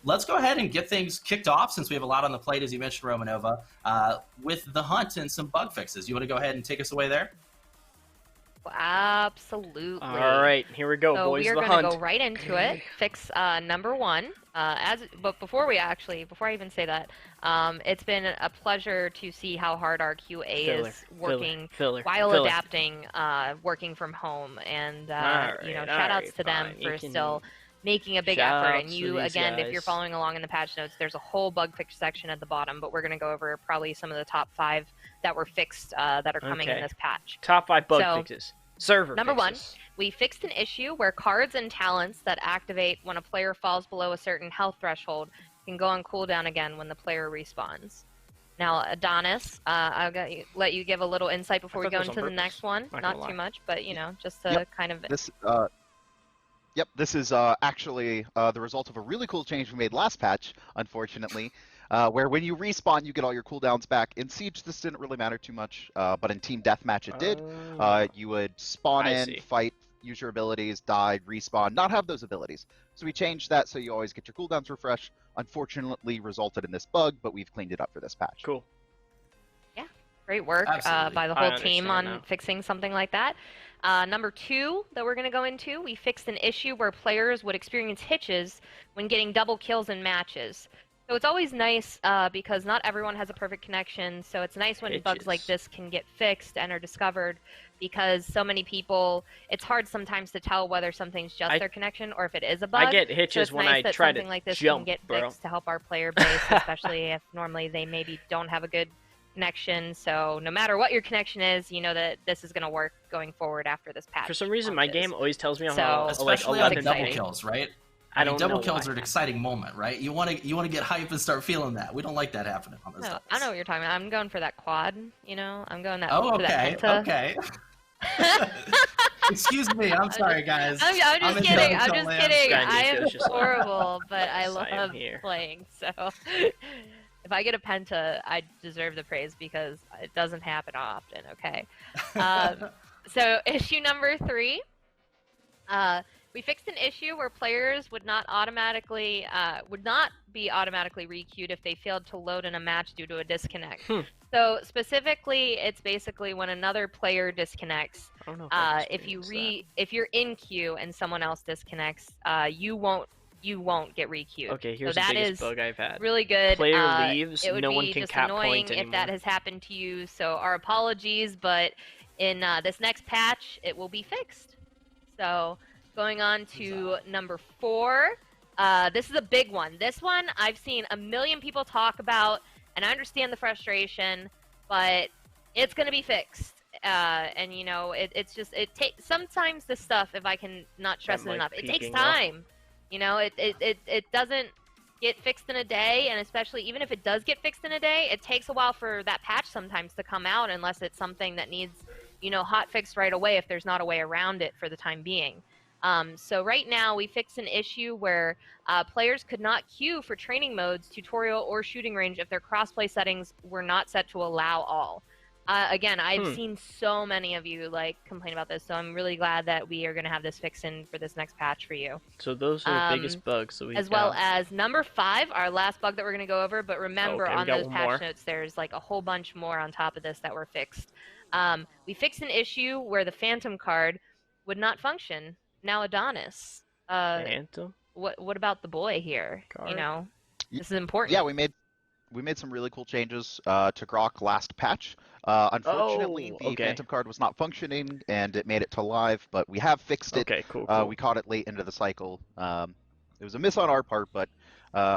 let's go ahead and get things kicked off since we have a lot on the plate, as you mentioned, Romanova, with the hunt and some bug fixes. You want to go ahead and take us away there? Absolutely. All right, here we go, boys. We are the going hunt. to go right into it. Fix number 1. But before I even say that, it's been a pleasure to see how hard our QA is working while adapting, working from home, and shout outs to them for still making a big effort. And you, again, if you're following along in the patch notes, there's a whole bug fix section at the bottom, but we're going to go over probably some of the top 5 that were fixed that are coming in this patch. Top 5 bug fixes. Server Number fixes. 1, we fixed an issue where cards and talents that activate when a player falls below a certain health threshold can go on cooldown again when the player respawns. Now, Adonis, I'll let you give a little insight before we go into the next one. Not too much, but, just to kind of... This is actually the result of a really cool change we made last patch, unfortunately, where when you respawn, you get all your cooldowns back. In Siege, this didn't really matter too much, but in Team Deathmatch, it did. You would spawn fight, use your abilities, die, respawn, not have those abilities. So we changed that so you always get your cooldowns refreshed. Unfortunately, resulted in this bug, but we've cleaned it up for this patch. Cool. Yeah, great work by the whole team on fixing something like that. Number 2 that we're going to go into, we fixed an issue where players would experience hitches when getting double kills in matches. So it's always nice because not everyone has a perfect connection, so it's nice when bugs like this can get fixed and are discovered, because so many people, it's hard sometimes to tell whether something's just their connection or if it is a bug. I get hitches so when nice I that try something to like this jump, can get bro. fixed to help our player base, especially if normally they maybe don't have a good connection. So no matter what your connection is, you know that this is going to work going forward after this patch. For some reason, my game always tells me especially on double kills, right? I don't double know kills are an exciting moment, right? You want to get hype and start feeling that. We don't like that happening on this. No, I know what you're talking about. I'm going for that quad. I'm going that. Oh, for that penta. Okay. Excuse me. I'm sorry, guys. I'm just kidding. I'm just kidding. I am just horrible, but I love playing. So if I get a penta, I deserve the praise because it doesn't happen often. Okay. So issue number 3. We fixed an issue where players would not be automatically re-queued if they failed to load in a match due to a disconnect. So specifically, it's basically when another player disconnects. If you're in queue and someone else disconnects, you won't get re-queued. Okay, here's so the biggest bug I've had. Really good. Player leaves, it would no be one can just cap annoying point if anymore. that has happened to you. So our apologies, but in this next patch, it will be fixed. So. Going on to number 4. This is a big one. This one I've seen a million people talk about, and I understand the frustration, but it's going to be fixed. And it's just sometimes this stuff, if I can not stress it enough, it takes time. It doesn't get fixed in a day, and especially even if it does get fixed in a day, it takes a while for that patch sometimes to come out, unless it's something that needs hot fixed right away if there's not a way around it for the time being. So right now we fixed an issue where players could not queue for training modes, tutorial, or shooting range if their crossplay settings were not set to allow all. Again, I've seen so many of you complain about this, so I'm really glad that we are going to have this fixed in for this next patch for you. So those are the biggest bugs that we've got. As well as number 5, our last bug that we're going to go over, but remember on those patch notes there's a whole bunch more on top of this that were fixed. We fixed an issue where the Phantom card would not function. Now Adonis, Phantom? What about the boy here? Card? This is important. Yeah, we made some really cool changes to Croc last patch. Unfortunately, the Phantom card was not functioning, and it made it to live, but we have fixed it. Okay, cool. We caught it late into the cycle. It was a miss on our part, but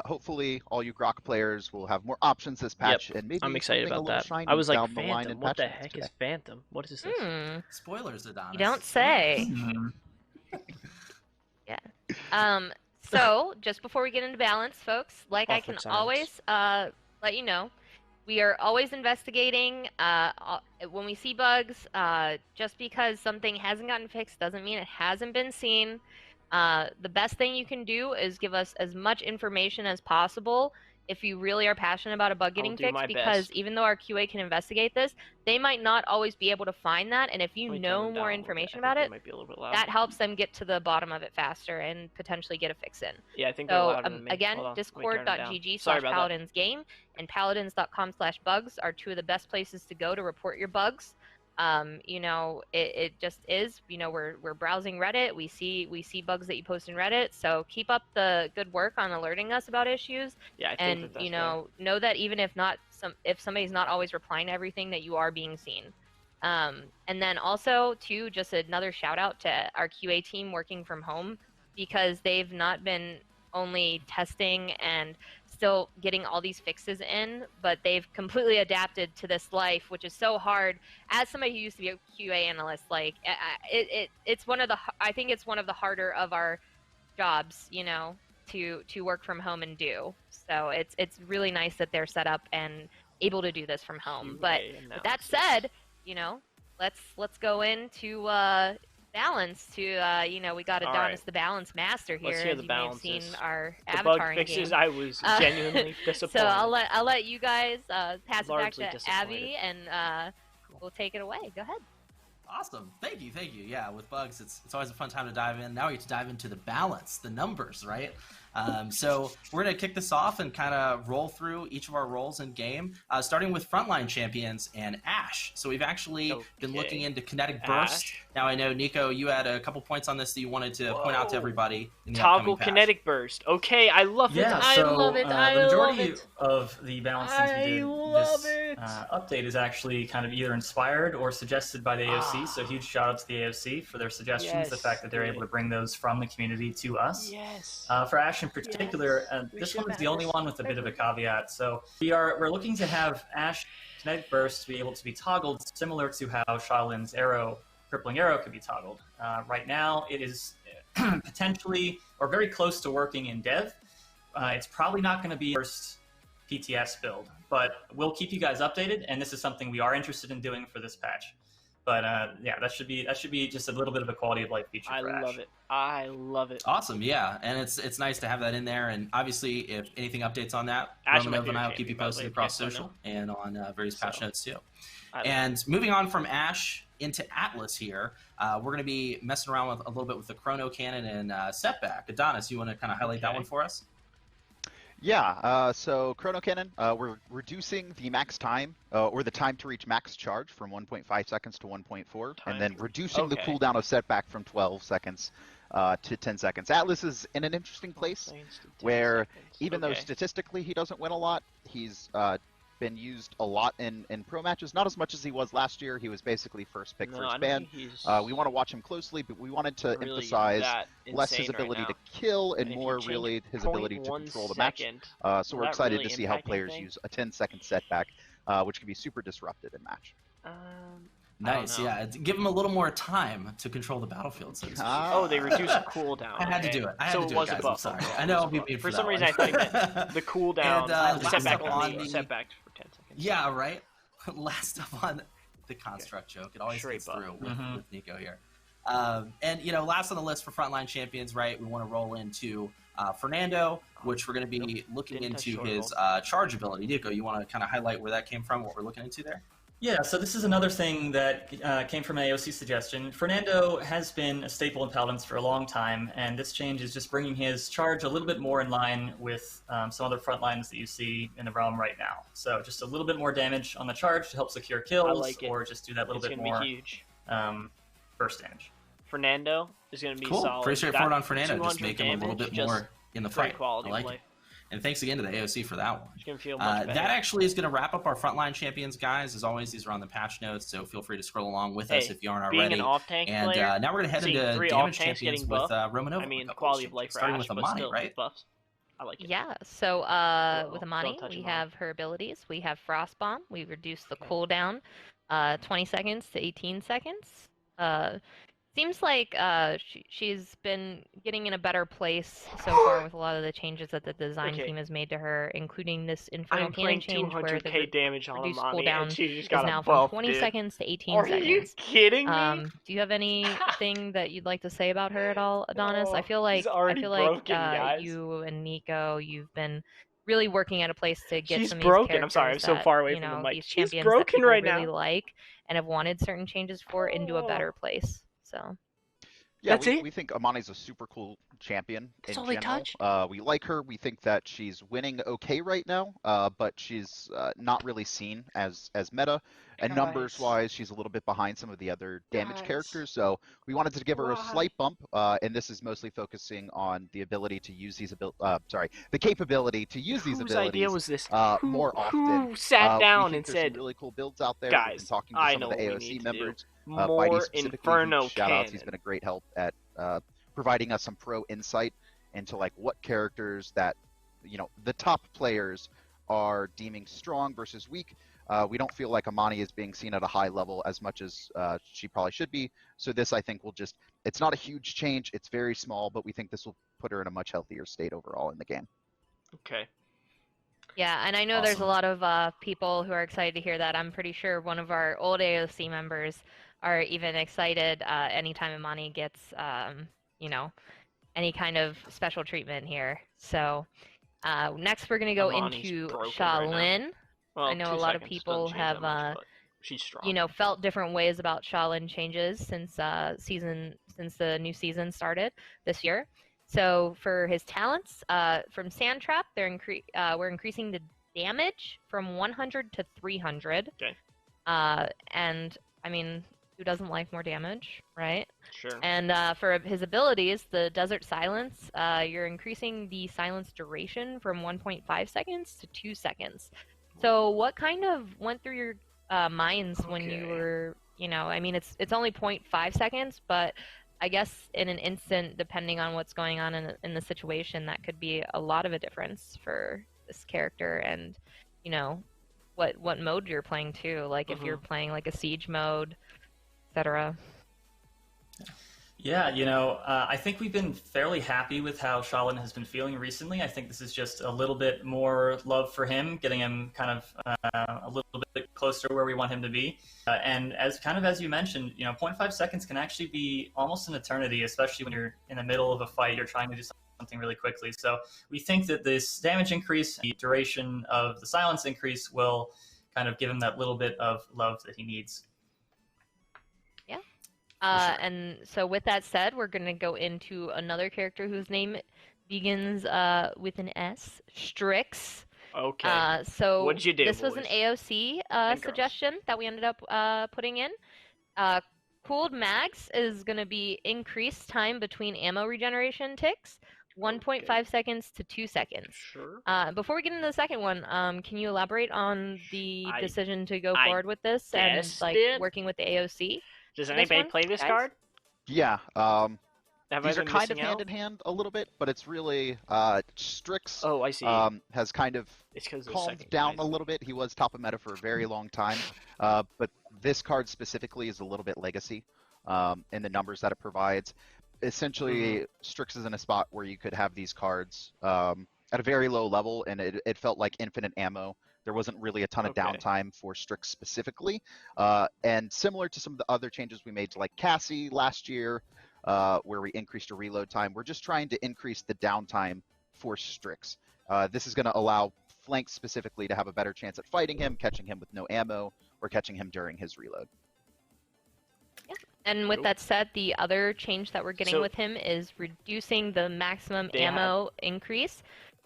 hopefully all you Croc players will have more options this patch, and maybe I'm excited about that. I was like, Phantom, what the heck is Phantom? What is this? Spoilers, Adonis. You don't say. Yeah. So, just before we get into balance, folks, I can always let you know, we are always investigating. When we see bugs, just because something hasn't gotten fixed doesn't mean it hasn't been seen. The best thing you can do is give us as much information as possible if you really are passionate about a bug getting do my fixed, because best. even though our QA can investigate this, they might not always be able to find that, and if you Let me turn know them more down a little bit. information I about think it, they might be a little bit loud. that helps them get to the bottom of it faster and potentially get a fix in. Yeah, I think they're So louder than me. again, Hold on, let me turn it down. Sorry about that. discord.gg/paladinsgame and paladins.com/bugs are two of the best places to go to report your bugs. You know, it just is, you know, we're browsing Reddit, we see bugs that you post in Reddit, so keep up the good work on alerting us about issues. Yeah, I and think that's you know that even if somebody's not always replying to everything, that you are being seen. And then also too, just another shout out to our QA team working from home, because they've not been only testing and still getting all these fixes in, but they've completely adapted to this life, which is so hard. As somebody who used to be a QA analyst, like it's one of the, I think it's one of the harder of our jobs, you know, to work from home and do. So it's really nice that they're set up and able to do this from home. But with that said, you know, let's go into balance to you know, we got Adonis the balance master here. Let's hear as the you may have balances. seen our the avatar bug in fixes, game. I was genuinely disappointed. So I'll let you guys pass it back Largely to Abby, and we'll take it away. Go ahead. Awesome. Thank you. Yeah, with bugs, it's always a fun time to dive in. Now we get to dive into the balance, the numbers, right? So we're going to kick this off and kind of roll through each of our roles in game, starting with frontline champions and Ash. So we've actually been looking into Kinetic Burst. Now I know, Nico, you had a couple points on this that you wanted to point out to everybody in the Toggle patch. Kinetic Burst. Okay, I love it. I love it. I the love majority it. of the balance since we did this update is actually kind of either inspired or suggested by the AOC. So huge shout out to the AOC for their suggestions. The fact that they're able to bring those from the community to us. Yes. For Ash in particular, this one is the only one with a bit of a caveat. So we're looking to have Ash Kinetic Burst be able to be toggled similar to how Shaolin's Crippling Arrow could be toggled. Right now, it is potentially or very close to working in dev. It's probably not going to be first PTS build, but we'll keep you guys updated, and this is something we are interested in doing for this patch. But yeah, that should be just a little bit of a quality of life feature for Ash. I love it. Awesome, yeah, and it's nice to have that in there. And obviously, if anything updates on that, Romanova and I will keep you posted across social and on various patch notes too. And moving on from Ash into Atlas here, we're going to be messing around with a little bit with the Chrono Cannon and Setback. Adonis, you want to kind of highlight that one for us? Yeah, so Chrono Cannon, we're reducing the max time, or the time to reach max charge from 1.5 seconds to 1.4, and then reducing the cooldown of Setback from 12 seconds to 10 seconds. Atlas is in an interesting place where, even though statistically he doesn't win a lot, he's been used a lot in pro matches. Not as much as he was last year. He was basically first pick, first ban. We want to watch him closely, but we wanted to emphasize less his ability to kill and more really his ability to control the match. So we're excited to see how players use a 10-second setback, which can be super disruptive in match. Nice, yeah. Give him a little more time to control the battlefield. So oh, they reduce the cooldown. I had to do it. I had to do it, guys. I'm sorry. I know I'll be mean for some reason. I thought he meant the cooldown, the setback on the setback for 10 seconds. Yeah, right. Last up on the construct joke. It always gets through with Nico here. And you know, last on the list for frontline champions, right? We want to roll into Fernando, which we're going to be looking into his charge ability. Nico, you want to kind of highlight where that came from, what we're looking into there? Yeah, so this is another thing that came from an AOC suggestion. Fernando has been a staple in Paladins for a long time, and this change is just bringing his charge a little bit more in line with some other front lines that you see in the realm right now. So just a little bit more damage on the charge to help secure kills, or just do that little bit more burst damage. Fernando is going to be solid. Pretty straightforward on Fernando, just make him a little bit more in the fight. I like it. And thanks again to the AOC for that one. It's gonna feel much better. That actually is going to wrap up our frontline champions, guys. As always, these are on the patch notes, so feel free to scroll along with us if you aren't already. Being an off-tank player, now we're going to head into damage champions with Romanova. I mean, quality of life for starting Ash, with Amani, right? Buffs. I like it. Yeah, so with Amani, we have her abilities. We have Frost Bomb. We reduce the cooldown 20 seconds to 18 seconds. Seems like she's been getting in a better place so far with a lot of the changes that the design team has made to her, including this Infernal Cannon change where the damage on reduced Amani, cooldown is now from 20 seconds to 18 seconds. Are you kidding me? Do you have anything that you'd like to say about her at all, Adonis? I feel like broken, you and Nico, you've been really working at a place to get She's some of broken. these I'm sorry, I'm characters so that, far away you from the know, mic. these She's champions that broken people right really now. like and have wanted certain changes for into a better place. So. Yeah, That's it? we think Amani's a super cool champion That's in all they general. touched? We like her. We think that she's winning okay right now, but she's not really seen as meta. And numbers-wise, she's a little bit behind some of the other damage characters. So we wanted to give her a slight bump, and this is mostly focusing on the ability to use these the capability to use these Whose abilities idea was this? more often. Who sat down we and think there's said, some really cool builds out there. guys, We've been talking to I some know of the what we AOC need to members. do. Bitey More specifically, Inferno huge shout-outs. cannon. He's been a great help at providing us some pro insight into like what characters that the top players are deeming strong versus weak. We don't feel like Amani is being seen at a high level as much as she probably should be. So this, I think, will it's not a huge change. It's very small, but we think this will put her in a much healthier state overall in the game. Okay. Yeah, and I know there's a lot of people who are excited to hear that. I'm pretty sure one of our old AOC members are even excited anytime Amani gets, any kind of special treatment here. So next we're going to go into Shaolin. Well, I know a lot of people have, she's strong. Felt different ways about Shaolin changes since the new season started this year. So for his talents, from Sand Trap, we're increasing the damage from 100 to 300. Okay. And I mean, who doesn't like more damage, right? Sure. And for his abilities, the Desert Silence, you're increasing the silence duration from 1.5 seconds to 2 seconds. So what kind of went through your minds when you were, I mean, it's only 0.5 seconds, but I guess in an instant, depending on what's going on in the situation, that could be a lot of a difference for this character and, what mode you're playing too. Like if you're playing like a siege mode, etc. Yeah, I think we've been fairly happy with how Shaolin has been feeling recently. I think this is just a little bit more love for him, getting him kind of a little bit closer to where we want him to be. And as you mentioned, 0.5 seconds can actually be almost an eternity, especially when you're in the middle of a fight, you're trying to do something really quickly. So we think that this damage increase, the duration of the silence increase will kind of give him that little bit of love that he needs. And so with that said, we're going to go into another character whose name begins with an S, Strix. Okay. So what'd you do, this was an AOC suggestion that we ended up putting in. Cooled Mags is going to be increased time between ammo regeneration ticks, 1.5 seconds to 2 seconds. Sure. Before we get into the second one, can you elaborate on the decision to go forward with this and working with the AOC? Does anybody play this card? Yeah. These are kind of hand in hand a little bit, but it's really Strix. Oh, I see. Has kind of calmed down a little bit. He was top of meta for a very long time, but this card specifically is a little bit legacy in the numbers that it provides. Essentially, Strix is in a spot where you could have these cards at a very low level, and it felt like infinite ammo. There wasn't really a ton of downtime for Strix specifically. And similar to some of the other changes we made to like Cassie last year, where we increased a reload time, we're just trying to increase the downtime for Strix. This is going to allow flanks specifically to have a better chance at fighting him, catching him with no ammo, or catching him during his reload. Yeah. And with that said, the other change that we're getting with him is reducing the maximum ammo increase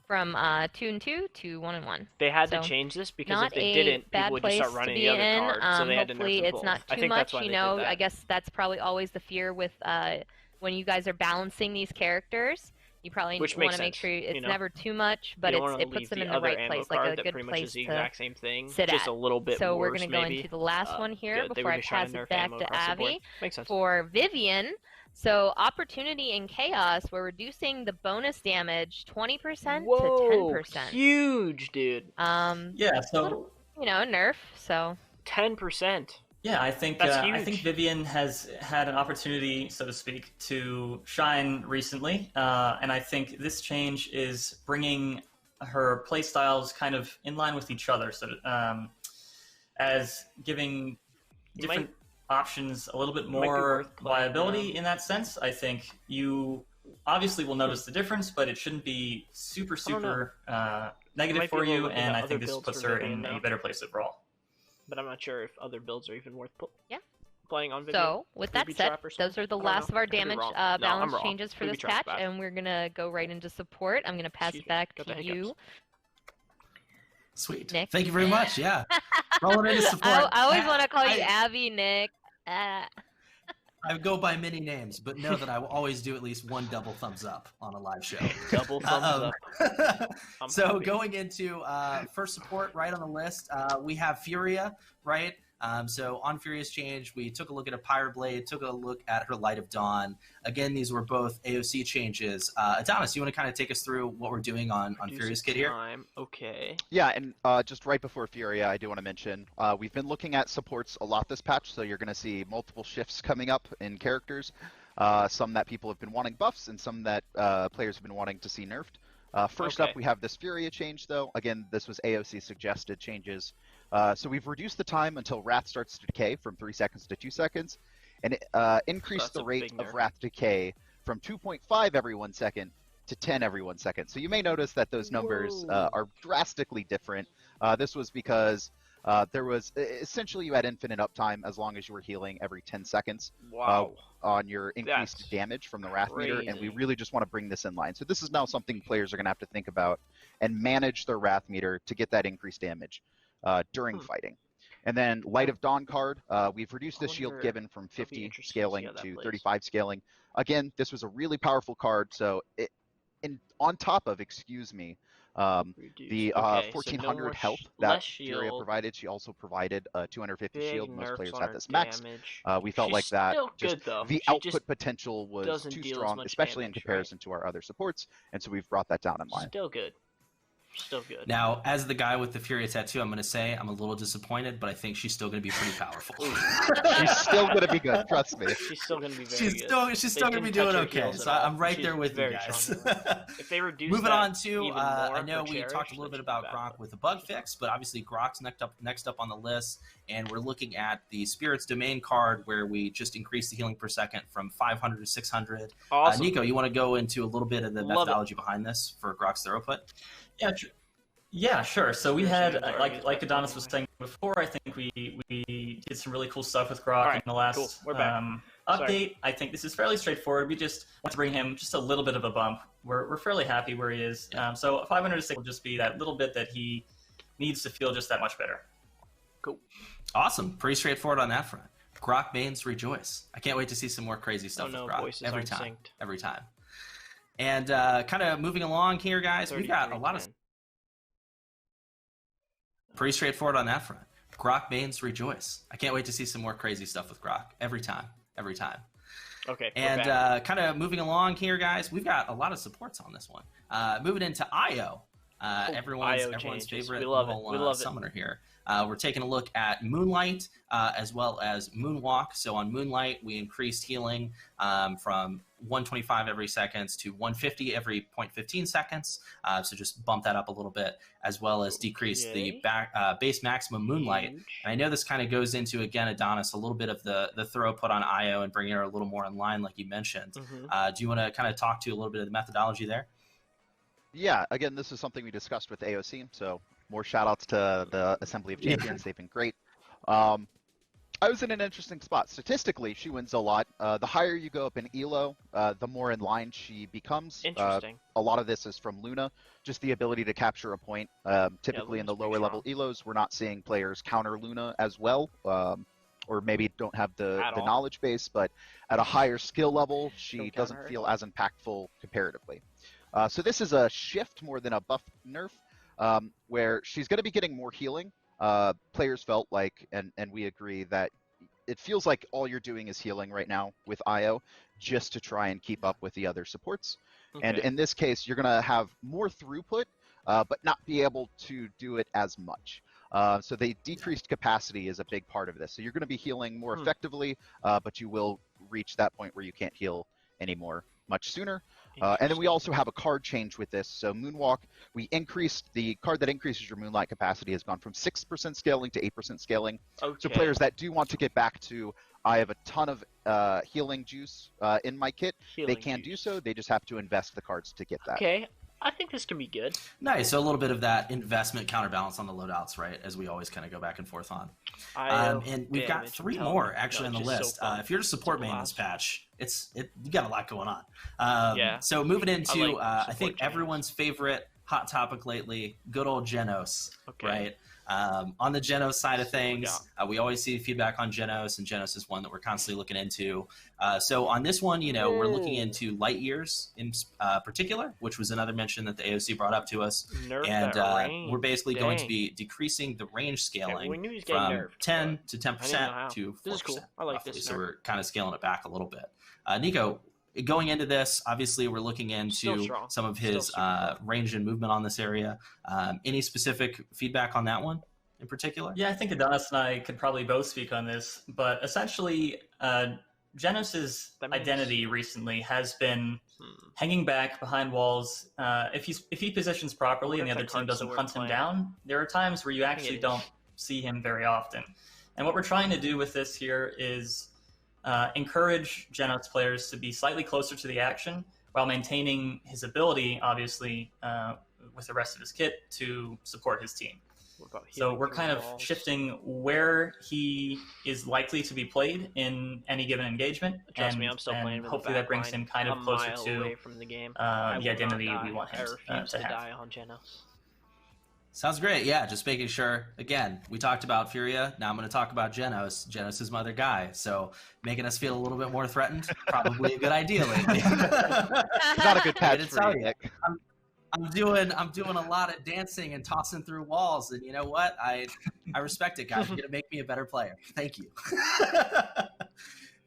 from 2 and 2 to 1 and 1. They had to change this because if they didn't, people would just start running the other cards. So they had to nerf them both. Hopefully it's not too much, I guess that's probably always the fear with when you guys are balancing these characters. You probably want to make sure it's never too much, but it puts them in the right place, like a good place to sit at. A little bit so we're going to go into the last one here before I pass it back to Abby for Vivian. So Opportunity and Chaos, we're reducing the bonus damage 20% to 10%. Huge, dude. Yeah, so little, nerf. So 10%. Yeah, I think Vivian has had an opportunity, so to speak, to shine recently, and I think this change is bringing her playstyles kind of in line with each other, so as giving different options a little bit more viability in that sense. I think you obviously will notice the difference, but it shouldn't be super negative for you, and I think this puts her in a better place overall. But I'm not sure if other builds are even worth playing on Vivian. So, with that said, those are the last of our damage balance changes for this patch, and we're going to go right into support. I'm going to pass it back to you. Sweet. Nick. Thank you very much, yeah. Rolling into support. I always want to call you Abby, Nick. I go by many names, but know that I will always do at least one double thumbs up on a live show. Double thumbs up. So going into first support right on the list, we have Furia, right? So on Furia's change, we took a look at a Pyre Blade, took a look at her Light of Dawn. Again, these were both AOC changes. Adonis, you want to kind of take us through what we're doing on Furia's kit here? Okay. Yeah, and just right before Furia, I do want to mention, we've been looking at supports a lot this patch, so you're going to see multiple shifts coming up in characters. Some that people have been wanting buffs, and some that players have been wanting to see nerfed. First up, we have this Furia change, though. Again, this was AOC suggested changes. So we've reduced the time until Wrath starts to decay from 3 seconds to 2 seconds, and increased the rate of Wrath decay from 2.5 every 1 second to 10 every 1 second. So you may notice that those numbers are drastically different. This was because there was essentially you had infinite uptime as long as you were healing every 10 seconds on your increased damage from the Wrath meter, and we really just want to bring this in line. So this is now something players are going to have to think about and manage their Wrath meter to get that increased damage during fighting. And then Light of Dawn card, we've reduced the shield given from 50 scaling to 35 scaling. Again, this was a really powerful card, so on top of, the 1400 health that Furia provided, she also provided 250 shield. Most players have this max. We felt like that the output potential was too strong, especially in comparison to our other supports, and so we've brought that down in line. Still good. Still good. Now, as the guy with the Furia tattoo, I'm going to say I'm a little disappointed, but I think she's still going to be pretty powerful. She's still going to be good, trust me. She's still going to be very good. She's still going to be doing okay, so I'm right there with you guys. If they reduce Moving on to, I know we talked a little bit about Croc with a bug fix, but obviously Croc's next up on the list, and we're looking at the Spirit's Domain card, where we just increased the healing per second from 500 to 600. Awesome. Nico, you want to go into a little bit of the methodology behind this for Croc's throughput? Yeah, sure. So we had, like Adonis was saying before, I think we did some really cool stuff with Croc in the last update. I think this is fairly straightforward. We just want to bring him just a little bit of a bump. We're fairly happy where he is. So 500 to 6 will just be that little bit that he needs to feel just that much better. Cool. Awesome. Pretty straightforward on that front. Croc mains rejoice. I can't wait to see some more crazy stuff with Croc. Every time. And kind of moving along here, guys, we've got a lot of... Pretty straightforward on that front. Croc mains rejoice. I can't wait to see some more crazy stuff with Croc. Every time. Okay. And kind of moving along here, guys, we've got a lot of supports on this one. Moving into IO. Everyone's favorite little summoner here. We're taking a look at Moonlight as well as Moonwalk. So on Moonlight, we increased healing from 125 every seconds to 150 every 0.15 seconds. So just bump that up a little bit, as well as decrease the base maximum Moonlight. And I know this kind of goes into, again, Adonis, a little bit of the throughput on IO and bringing her a little more in line, like you mentioned. Do you want to kind of talk to a little bit of the methodology there? Yeah, again, this is something we discussed with AOC, so more shout-outs to the Assembly of Champions. They've been great. I was in an interesting spot. Statistically, she wins a lot. The higher you go up in ELO, the more in line she becomes. Interesting. A lot of this is from Luna, just the ability to capture a point. Typically in the lower level ELOs, we're not seeing players counter Luna as well, or maybe don't have the knowledge base, but at a higher skill level, she doesn't feel as impactful comparatively. So this is a shift more than a buff nerf, where she's going to be getting more healing. Players felt like, and we agree, that it feels like all you're doing is healing right now with IO, just to try and keep up with the other supports. And in this case, you're going to have more throughput, but not be able to do it as much. So the decreased capacity is a big part of this. So you're going to be healing more effectively, but you will reach that point where you can't heal anymore much sooner. And then we also have a card change with this. So Moonwalk, we increased the card that increases your Moonlight capacity has gone from 6% scaling to 8% scaling. So players that do want to get back to I have a ton of healing juice in my kit, they can do so. They just have to invest the cards to get that. Okay, I think this can be good. Nice. So a little bit of that investment counterbalance on the loadouts, right? As we always kind of go back and forth on. And we've got 3 more actually on the list. So if you're a support main this patch, you got a lot going on. So moving into I think everyone's favorite hot topic lately, good old Genos, right? On the Genos side of things, we always see feedback on Genos, and Genos is one that we're constantly looking into. So on this one, we're looking into light years in particular, which was another mention that the AOC brought up to us. We're basically going to be decreasing the range scaling from 10 to 10% to 4%. This is cool. I like this. So we're kind of scaling it back a little bit. Nico, going into this, obviously we're looking into some of his range and movement on this area. Any specific feedback on that one in particular? Yeah, I think Adonis and I could probably both speak on this, but essentially Genos's identity recently has been hanging back behind walls. If he positions properly and the other team doesn't hunt him down, there are times where you actually don't see him very often. And what we're trying to do with this here is encourage Genos players to be slightly closer to the action while maintaining his ability, obviously, with the rest of his kit to support his team. So we're kind of shifting where he is likely to be played in any given engagement. Trust me, I'm still playing with hopefully that brings him kind of closer to from the game. The identity we want him to have. Die on Genos. Sounds great. Yeah, just making sure. Again, we talked about Furia. Now I'm going to talk about Genos. Genos is my other guy, so making us feel a little bit more threatened, probably a good idea lately. It's not a good patch for you, Nick. I'm doing a lot of dancing and tossing through walls, and you know what? I respect it, guys. You're gonna make me a better player. Thank you.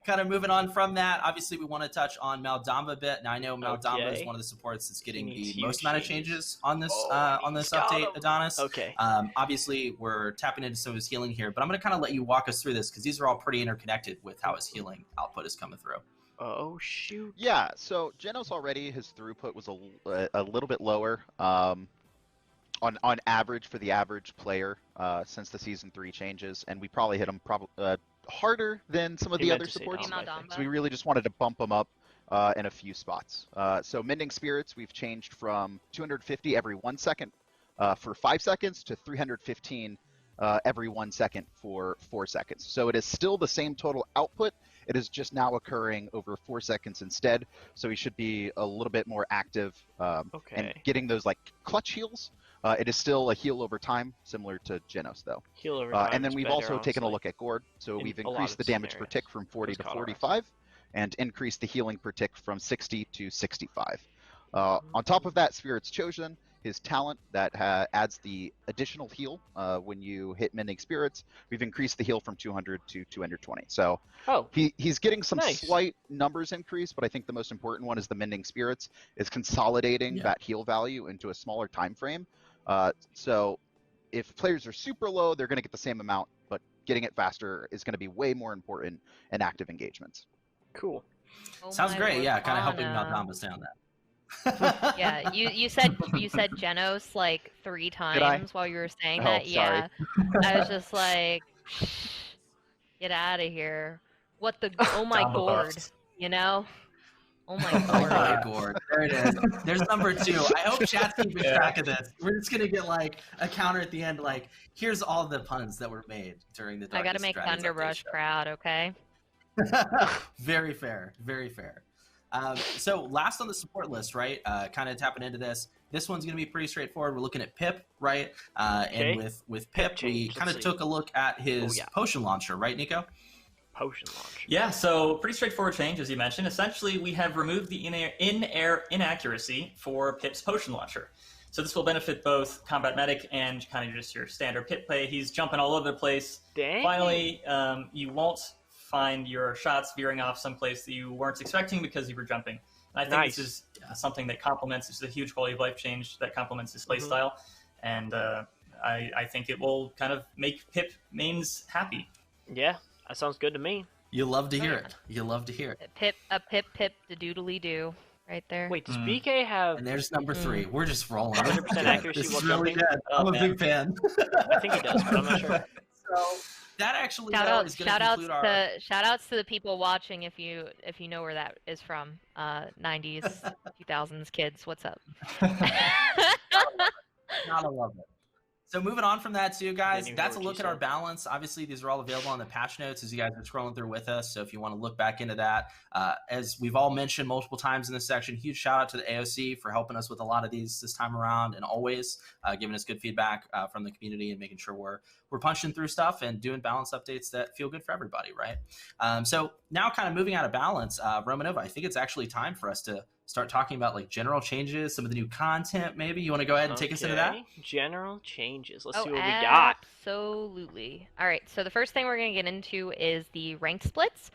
Kind of moving on from that, obviously we want to touch on Maldamba a bit. Now I know Maldamba is one of the supports that's getting the most amount of changes on this update, Adonis. Okay. Obviously we're tapping into some of his healing here, but I'm going to kind of let you walk us through this because these are all pretty interconnected with how his healing output is coming through. Oh shoot. Yeah. So Genos already, his throughput was a little bit lower on average for the average player since the Season 3 changes, and we probably hit him harder than some of the other supports. So we really just wanted to bump them up in a few spots. So Mending Spirits, we've changed from 250 every 1 second for 5 seconds to 315 every 1 second for 4 seconds. So it is still the same total output. It is just now occurring over 4 seconds instead. So he should be a little bit more active and getting those like clutch heals. It is still a heal over time, similar to Genos, though. Heal over time and then we've also taken a look at Gord. So we've increased the damage per tick from 40 to 45 and increased the healing per tick from 60 to 65. On top of that, Spirit's Chosen, his talent that adds the additional heal when you hit Mending Spirits. We've increased the heal from 200 to 220. So he's getting some slight numbers increase, but I think the most important one is the Mending Spirits is consolidating that heal value into a smaller time frame. So if players are super low, they're going to get the same amount, but getting it faster is going to be way more important in active engagements. Cool. Sounds great. Yeah, kind of helping Maldambas down that. Yeah, you said Genos like 3 times while you were saying that. Yeah, I was just like, get out of here. What the? Oh my Gord, you know? Oh my Gord. There it is. There's number 2. I hope chat's keeping track of this. We're just gonna get like a counter at the end. Like, here's all the puns that were made during the. I gotta make Thunderbrush proud. Okay. Very fair. Very fair. So last on the support list, right? Kind of tapping into this. This one's going to be pretty straightforward. We're looking at Pip, right? And with Pip, we kind of took a look at his potion launcher, right, Nico? Potion launcher. Yeah, so pretty straightforward change, as you mentioned. Essentially, we have removed the in-air inaccuracy for Pip's potion launcher. So this will benefit both Combat Medic and kind of just your standard Pip play. He's jumping all over the place. Dang. Finally, you won't find your shots veering off someplace that you weren't expecting because you were jumping. And I think this is something that complements, this is a huge quality of life change that complements his play-style, and I think it will kind of make Pip mains happy. Yeah, that sounds good to me. You love to hear it. You love to hear it. A Pip, the doodly-doo, right there. Wait, does BK have... And there's number 3. We're just rolling. 100% accuracy while jumping? I'm a big fan. I think he does, but I'm not sure. So... that actually is going to conclude our... Shout outs to the people watching if you know where that is from. 90s, 2000s kids, what's up? Gotta love it. So moving on from that too, guys, that's a look at our balance. Obviously, these are all available on the patch notes as you guys are scrolling through with us. So if you want to look back into that, as we've all mentioned multiple times in this section, huge shout out to the AOC for helping us with a lot of these this time around, and always giving us good feedback from the community and making sure we're punching through stuff and doing balance updates that feel good for everybody, right? So now kind of moving out of balance, Romanova, I think it's actually time for us to start talking about like general changes, some of the new content. Maybe you want to go ahead and take us into that? General changes. Let's see what we got. Absolutely. All right. So the first thing we're going to get into is the rank splits.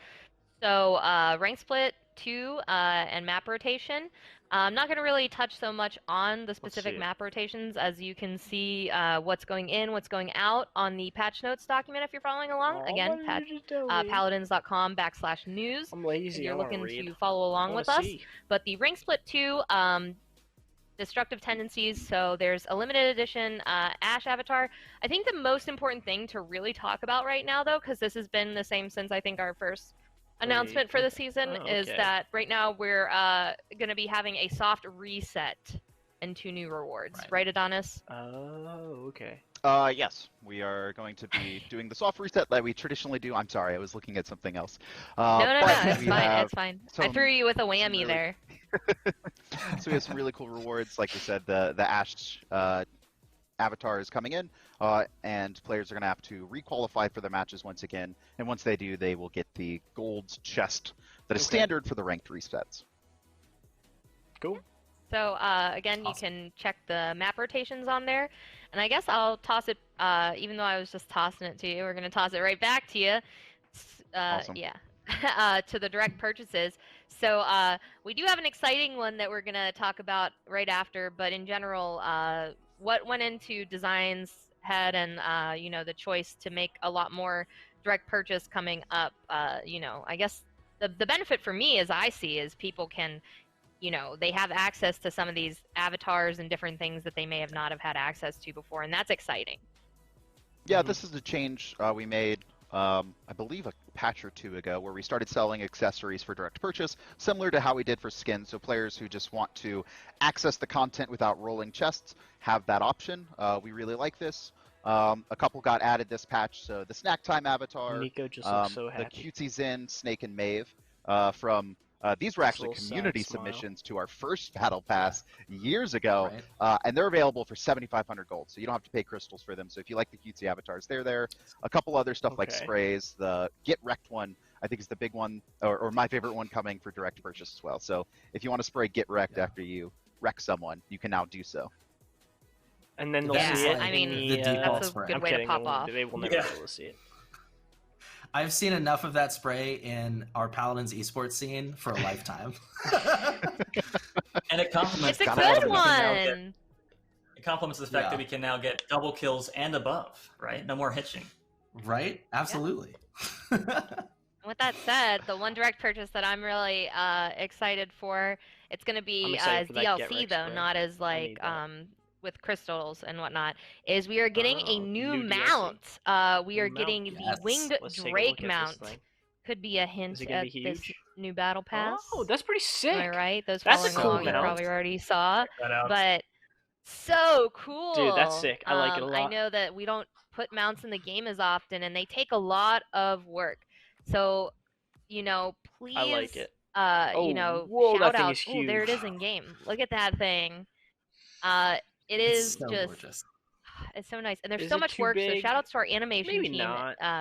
So rank split 2 and map rotation. I'm not going to really touch so much on the specific map rotations, as you can see what's going in, what's going out on the patch notes document if you're following along. Again, paladins.com/news. I'm lazy. If you're looking to follow along with us. But the rank split 2, destructive tendencies. So there's a limited edition Ash avatar. I think the most important thing to really talk about right now, though, because this has been the same since I think our first announcement for the season, is that right now we're going to be having a soft reset and 2 new rewards. Right, Adonis? Oh, okay. Yes, we are going to be doing the soft reset that we traditionally do. I'm sorry, I was looking at something else. No, it's fine. It's fine. I threw you with a whammy there. So we have some really cool rewards. Like we said, the Ash avatar is coming in, and players are going to have to requalify for their matches once again. And once they do, they will get the gold chest that is standard for the ranked resets. Cool. So again, you can check the map rotations on there. And I guess I'll toss it, even though I was just tossing it to you, we're going to toss it right back to you. Awesome. Yeah. To the direct purchases. So we do have an exciting one that we're going to talk about right after, but in general, what went into Design's head and, you know, the choice to make a lot more direct purchase coming up, you know, I guess the benefit for me, as I see, is people can, you know, they have access to some of these avatars and different things that they may have not have had access to before, and that's exciting. Yeah, this is a change we made, I believe, a patch or 2 ago, where we started selling accessories for direct purchase, similar to how we did for skins. So players who just want to access the content without rolling chests have that option. We really like this. A couple got added this patch. So the Snack Time avatar, Nico just looks so happy. The Cutesy Zin, Snake and Maeve from... these were actually community submissions to our first Battle Pass years ago, and they're available for 7,500 gold, so you don't have to pay crystals for them. So if you like the cutesy avatars, they're there. A couple other stuff like sprays. The Get Wrecked one, I think, is the big one, or my favorite one coming for direct purchase as well. So if you want to spray Get Wrecked after you wreck someone, you can now do so. And then they'll see it. I mean, that's a good way to pop off. They will never be able to see it. I've seen enough of that spray in our Paladins esports scene for a lifetime. And it complements. It's a good one. It complements the fact that we can now get double kills and above, right? No more hitching. Right? Absolutely. With that said, the one direct purchase that I'm really excited for, it's going to be as DLC though, not as like with crystals and whatnot, is we are getting a new mount. We are getting the Winged Drake mount. Could be a hint at this new battle pass. Oh, that's pretty sick. Am I right? Those that's following along, you probably already saw. But so cool. Dude, that's sick. I like it a lot. I know that we don't put mounts in the game as often, and they take a lot of work. So, you know, please, I like it. You know, shout out. Oh, there it is in game. Look at that thing. It is so just gorgeous. It's so nice, and there's so much work. So shout outs to our animation team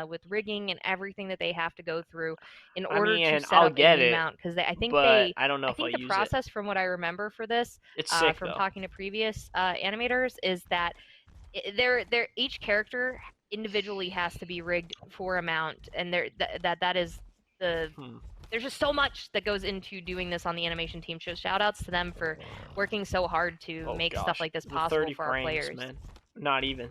with rigging and everything that they have to go through in order to set up a new mount. Because I think I don't know if the process, from what I remember for this, from talking to previous animators, is that each character individually has to be rigged for a mount, and that is the. There's just so much that goes into doing this on the animation team. So shout outs to them for working so hard to make stuff like this possible for our players. Man. Not even.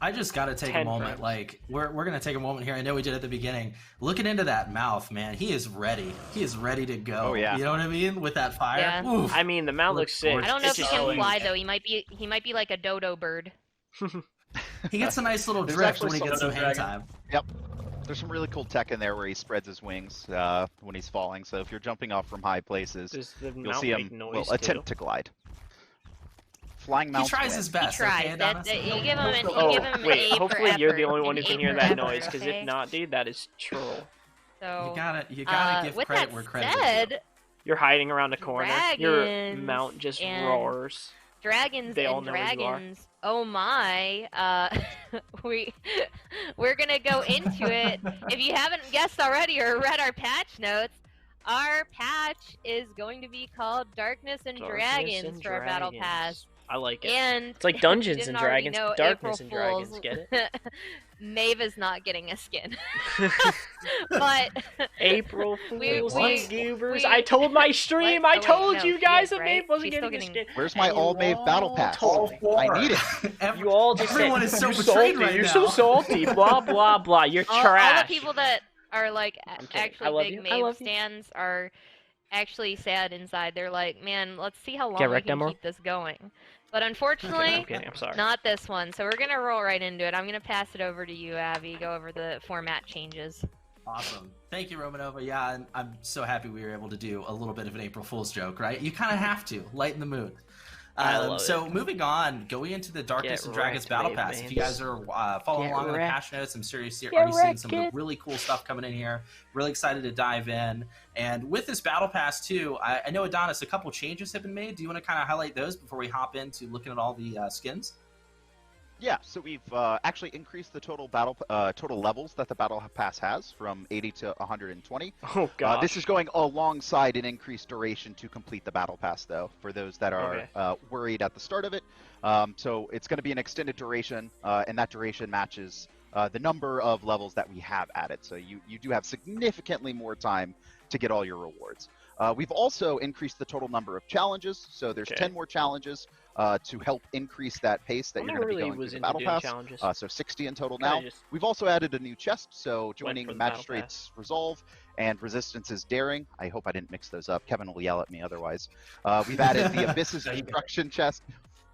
I just got to take a moment. Like we're going to take a moment here. I know we did at the beginning. Looking into that mouth, man, he is ready. He is ready to go. Oh, yeah. You know what I mean? With that fire. Yeah. Oof. I mean, the mouth looks sick. I don't know if he can fly though. He might be like a dodo bird. He gets a nice little drift when he gets some hang time. Yep. There's some really cool tech in there where he spreads his wings when he's falling. So if you're jumping off from high places, you'll see him attempt to glide. Flying mounts. He tries his best. He tries. Okay, You give him an wait, A hopefully for you're the effort, only one who an can A hear for that effort, noise, because okay? if not, dude, that is troll. So, you gotta give with credit that where credit said, is. You're hiding around a corner. Your dragons mount just and roars. Dragons They all and know where you are. dragons. Oh my! We're gonna go into it. If you haven't guessed already or read our patch notes, our patch is going to be called Darkness and Dragons for our battle pass. I like it. And It's like Dungeons if you and didn't already Dragons, know, Darkness April and Dragons. Fools, Get it? Maeve is not getting a skin. But April Fools and goobers. we- I told my stream. What? I Oh, wait, told no, you she guys is, that right? Maeve wasn't She's still getting a getting- skin. Where's my And all you Maeve battle all pass? told me. I need it. You all just Everyone said, is so you're betrayed salty. right You're now. so salty. Blah blah blah. You're all trash. the people that are like kidding. I actually love big you. I Maeve love you. stands are actually sad inside. They're like, man, let's see how long Get we wrecked, can Emerald? keep this going. But unfortunately, I'm kidding. I'm sorry. not this one. So we're gonna roll right into it. I'm gonna pass it over to you, Abby. Go over the format changes. Awesome. Thank you, Romanova. Yeah, I'm so happy we were able to do a little bit of an April Fool's joke, right? You kind of have to lighten the mood. I love So moving on, going into the Darkness and Dragons wrecked, Battle Maeve Pass. Mains. If you guys are following Get along on the wrecked. patch notes, I'm sure you've Get already seen wrecked, some of the kid. really cool stuff coming in here. Really excited to dive in. And with this Battle Pass too, I know, Adonis, a couple changes have been made. Do you want to kind of highlight those before we hop into looking at all the skins? Yeah, so we've actually increased the total total levels that the battle pass has from 80 to 120. Oh god. This is going alongside an increased duration to complete the battle pass, though, for those that are worried at the start of it. So it's going to be an extended duration, and that duration matches the number of levels that we have added. So you do have significantly more time to get all your rewards. We've also increased the total number of challenges, so there's 10 more challenges to help increase that pace that you're going to be going through the battle pass. So 60 in total now. We've also added a new chest, so joining Magistrate's Resolve and Resistance's Daring. I hope I didn't mix those up. Kevin will yell at me otherwise. We've added the Abyss's Destruction chest,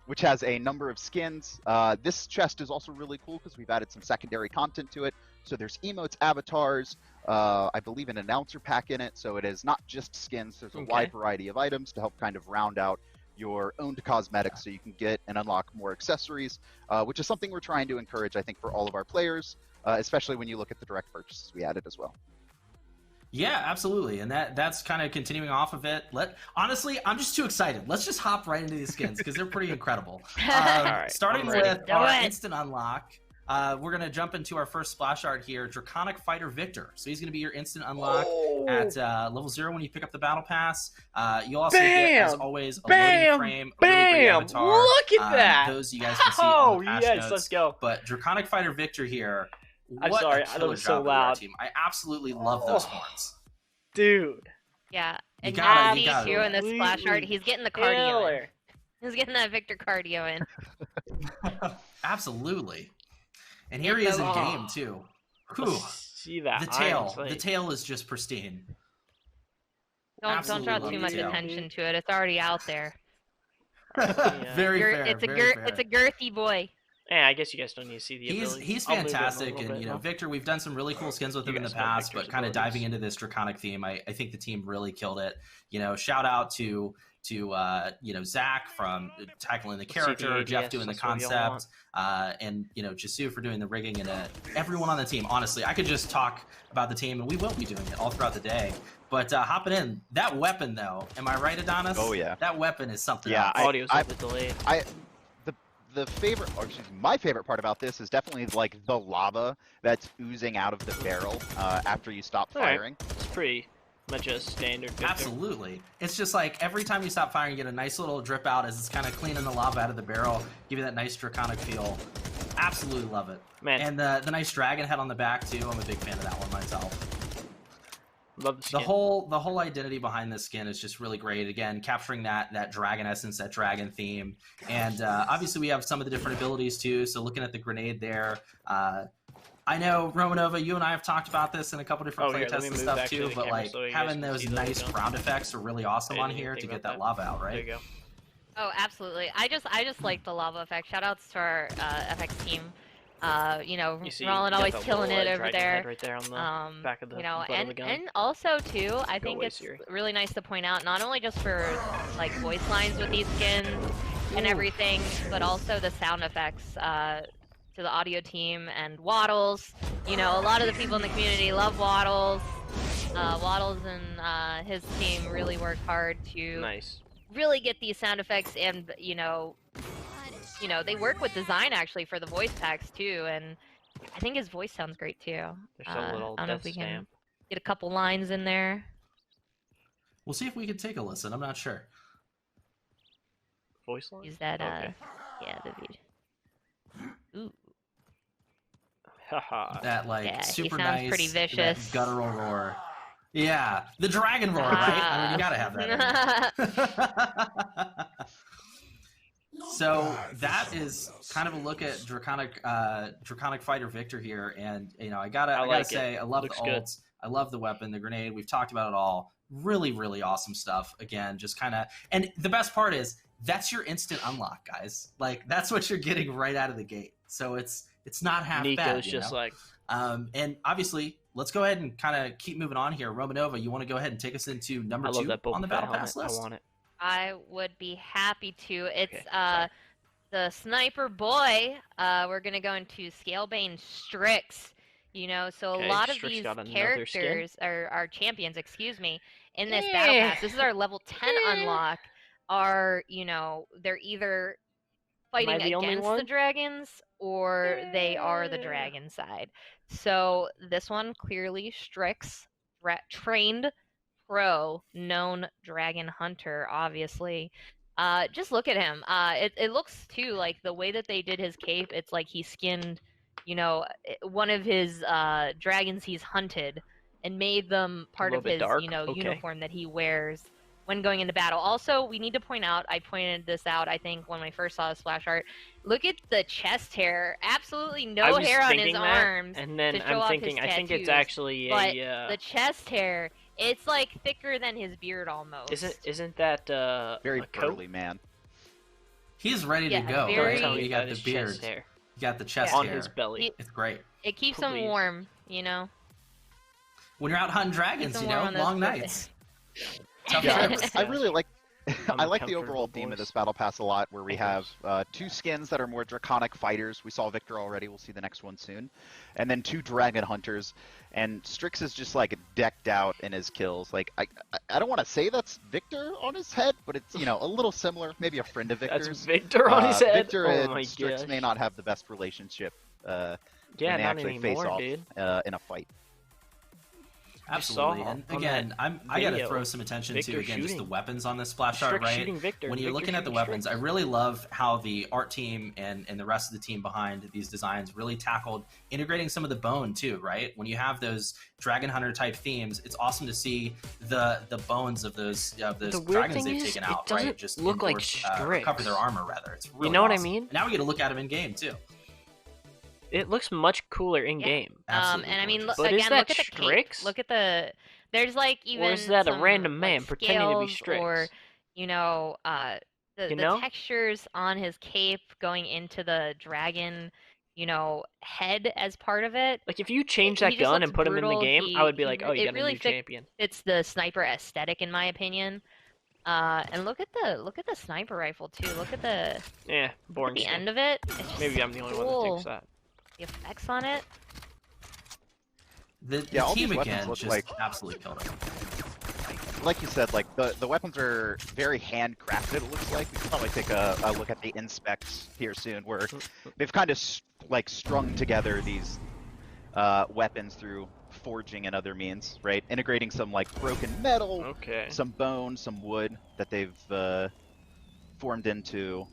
which has a number of skins. This chest is also really cool because we've added some secondary content to it. So there's emotes, avatars, I believe an announcer pack in it. So it is not just skins. There's a wide variety of items to help kind of round out your owned cosmetics so you can get and unlock more accessories, which is something we're trying to encourage, I think, for all of our players, especially when you look at the direct purchases we added as well. Yeah, absolutely, and that's kind of continuing off of it. Honestly, I'm just too excited. Let's just hop right into these skins because they're pretty incredible. Starting with our instant unlock, we're going to jump into our first splash art here, Draconic Fighter Victor. So he's going to be your instant unlock at level 0 when you pick up the battle pass. You'll also get, as always, a loading frame, a really great avatar. Look at that! Those you guys can see on the patch notes. Let's go. But Draconic Fighter Victor here. I'm sorry, that was so loud. Team. I absolutely love those horns. Dude. Yeah, and you gotta too in the splash art, he's getting the cardio in. He's getting that Victor cardio in. Absolutely. And here he is in game too. Whew. See that? The tail is just pristine. Don't draw too much attention to it. It's already out there. Very fair. It's a girthy boy. Yeah, I guess you guys don't need to see the ability. He's fantastic, and Victor, we've done some really cool skins with him in the past, but kind of diving into this draconic theme, I think the team really killed it. Shout out to Zach from tackling the character, Jeff doing the concept, and Jasu for doing the rigging, and everyone on the team. Honestly, I could just talk about the team, and we will be doing it all throughout the day. But hopping in, that weapon though, am I right, Adonis? Oh yeah, that weapon is something. Yeah, audio's a bit delayed. My favorite part about this is definitely like the lava that's oozing out of the barrel after you stop firing. It's pretty much a standard Victor. Absolutely. It's just like every time you stop firing, you get a nice little drip out as it's kind of cleaning the lava out of the barrel, give you that nice draconic feel. Absolutely love it. Man. And the nice dragon head on the back too. I'm a big fan of that one myself. Love the skin. The whole identity behind this skin is just really great. Again, capturing that dragon essence, that dragon theme, and obviously we have some of the different abilities too. So looking at the grenade there, I know Romanova, you and I have talked about this in a couple different playtests and stuff too. But like having those nice ground effects are really awesome on here to get that lava out, right? There you go. Oh, absolutely. I just like the lava effect. Shout outs to our FX team You know, You see, Roland you got always the killing little, it over dragon there. head right there on the back of the You know, butt of the gun. and also too, I think away, it's Siri. really nice to point out, not only just for like voice lines with these skins and everything, but also the sound effects to the audio team and Waddles. You know, a lot of the people in the community love Waddles. Waddles and his team really worked hard to Nice. really get these sound effects, and you know, they work with design actually for the voice packs too, and I think his voice sounds great too. There's a little I don't know death if we can stamp. get a couple lines in there. We'll see if we can take a listen. I'm not sure. Voice line? Use that, Okay. yeah, the video. Ooh, Haha. That like Yeah, he super sounds nice, pretty that vicious. guttural roar. Yeah, the dragon roar, right? I mean, you gotta have that. So that is kind of a look at Draconic Fighter Victor here, and you know, I gotta say, I love the ults, I love the weapon, the grenade. We've talked about it all. Really, really awesome stuff. Again, just kind of, and the best part is that's your instant unlock, guys. Like that's what you're getting right out of the gate. So it's not half bad. Nico's just like, and obviously, let's go ahead and kind of keep moving on here. Romanova, you want to go ahead and take us into number 2 on the Battle Pass list? I want it. I would be happy to. It's Okay, the sniper boy. We're gonna go into Scalebane Strix. You know, so Okay, a lot of Strix these got another characters are champions, excuse me, in this battle pass. This is our level 10 unlock. Are, you know, they're either fighting the only against the one? dragons or they are the dragon side. So this one clearly Strix, trained pro, known dragon hunter, obviously. Just look at him. It looks too like the way that they did his cape. It's like he skinned, you know, one of his dragons he's hunted and made them part of his, dark. you know, Okay. uniform that he wears when going into battle. Also, we need to point out, I pointed this out, I think, when I first saw the splash art. Look at the chest hair. Absolutely I no was hair on his thinking that, arms. and then to show I'm off thinking, his I think it's tattoos, actually but a. the chest hair, it's like thicker than his beard almost. Isn't that Very a coat? burly man. He's ready to Yeah, go. very- Right? Tell me You got about the his beard. chest hair You got the chest on hair. his belly. It's great. It keeps him Please. warm, you know? When you're out hunting dragons, Keeps you him warm know, on those- long nights. Tough Yeah, trips. I really like. I'm I a like the comfortable overall theme of voice. this battle pass a lot, where we Thank have 2 skins that are more draconic fighters. We saw Victor already. We'll see the next one soon, and then 2 dragon hunters. And Strix is just like decked out in his kills. Like I don't want to say that's Victor on his head, but it's, you know, a little similar. Maybe a friend of Victor's. That's Victor on his head. Victor Oh and my Strix gosh. may not have the best relationship when Yeah, they not actually anymore, face off dude. in a fight. Absolutely. saw And on again, that I got to video, throw some attention Victor to, again, just the shooting. weapons on this splash art, Strix right? shooting Victor. When you're Victor looking at the shooting weapons, Strix. I really love how the art team and the rest of the team behind these designs really tackled integrating some of the bone too, right? When you have those Dragon Hunter type themes, it's awesome to see the bones of those The weird dragons thing they've is, taken it out, doesn't right? Just look like cover Strix. their armor, rather. It's really know what I awesome. mean? And now we get to look at them in game too. It looks much cooler in game. Absolutely And I mean, gorgeous. look, But is again, that look at the cape. Strix? Look at the. There's like even. Or is that a some, random man like, pretending to be scales Strix? Or, you know, the know? textures on his cape going into the dragon, you know, head as part of it. Like if you change He that just gun looks and put him in the brutal. game, I would be like, oh, you it got a really new champion. It's the sniper aesthetic, in my opinion. And look at the sniper rifle too. Look at the Yeah, boring the stuff. end of it. It's just Maybe I'm the only one that cool. thinks that. The effects on it. The all team these weapons again look just like- absolutely killed it. Like you said, like the weapons are very handcrafted. It looks like we can probably take a look at the inspects here soon, where they've kind of like strung together these weapons through forging and other means, right? Integrating some like broken metal, Okay. some bone, some wood that they've formed into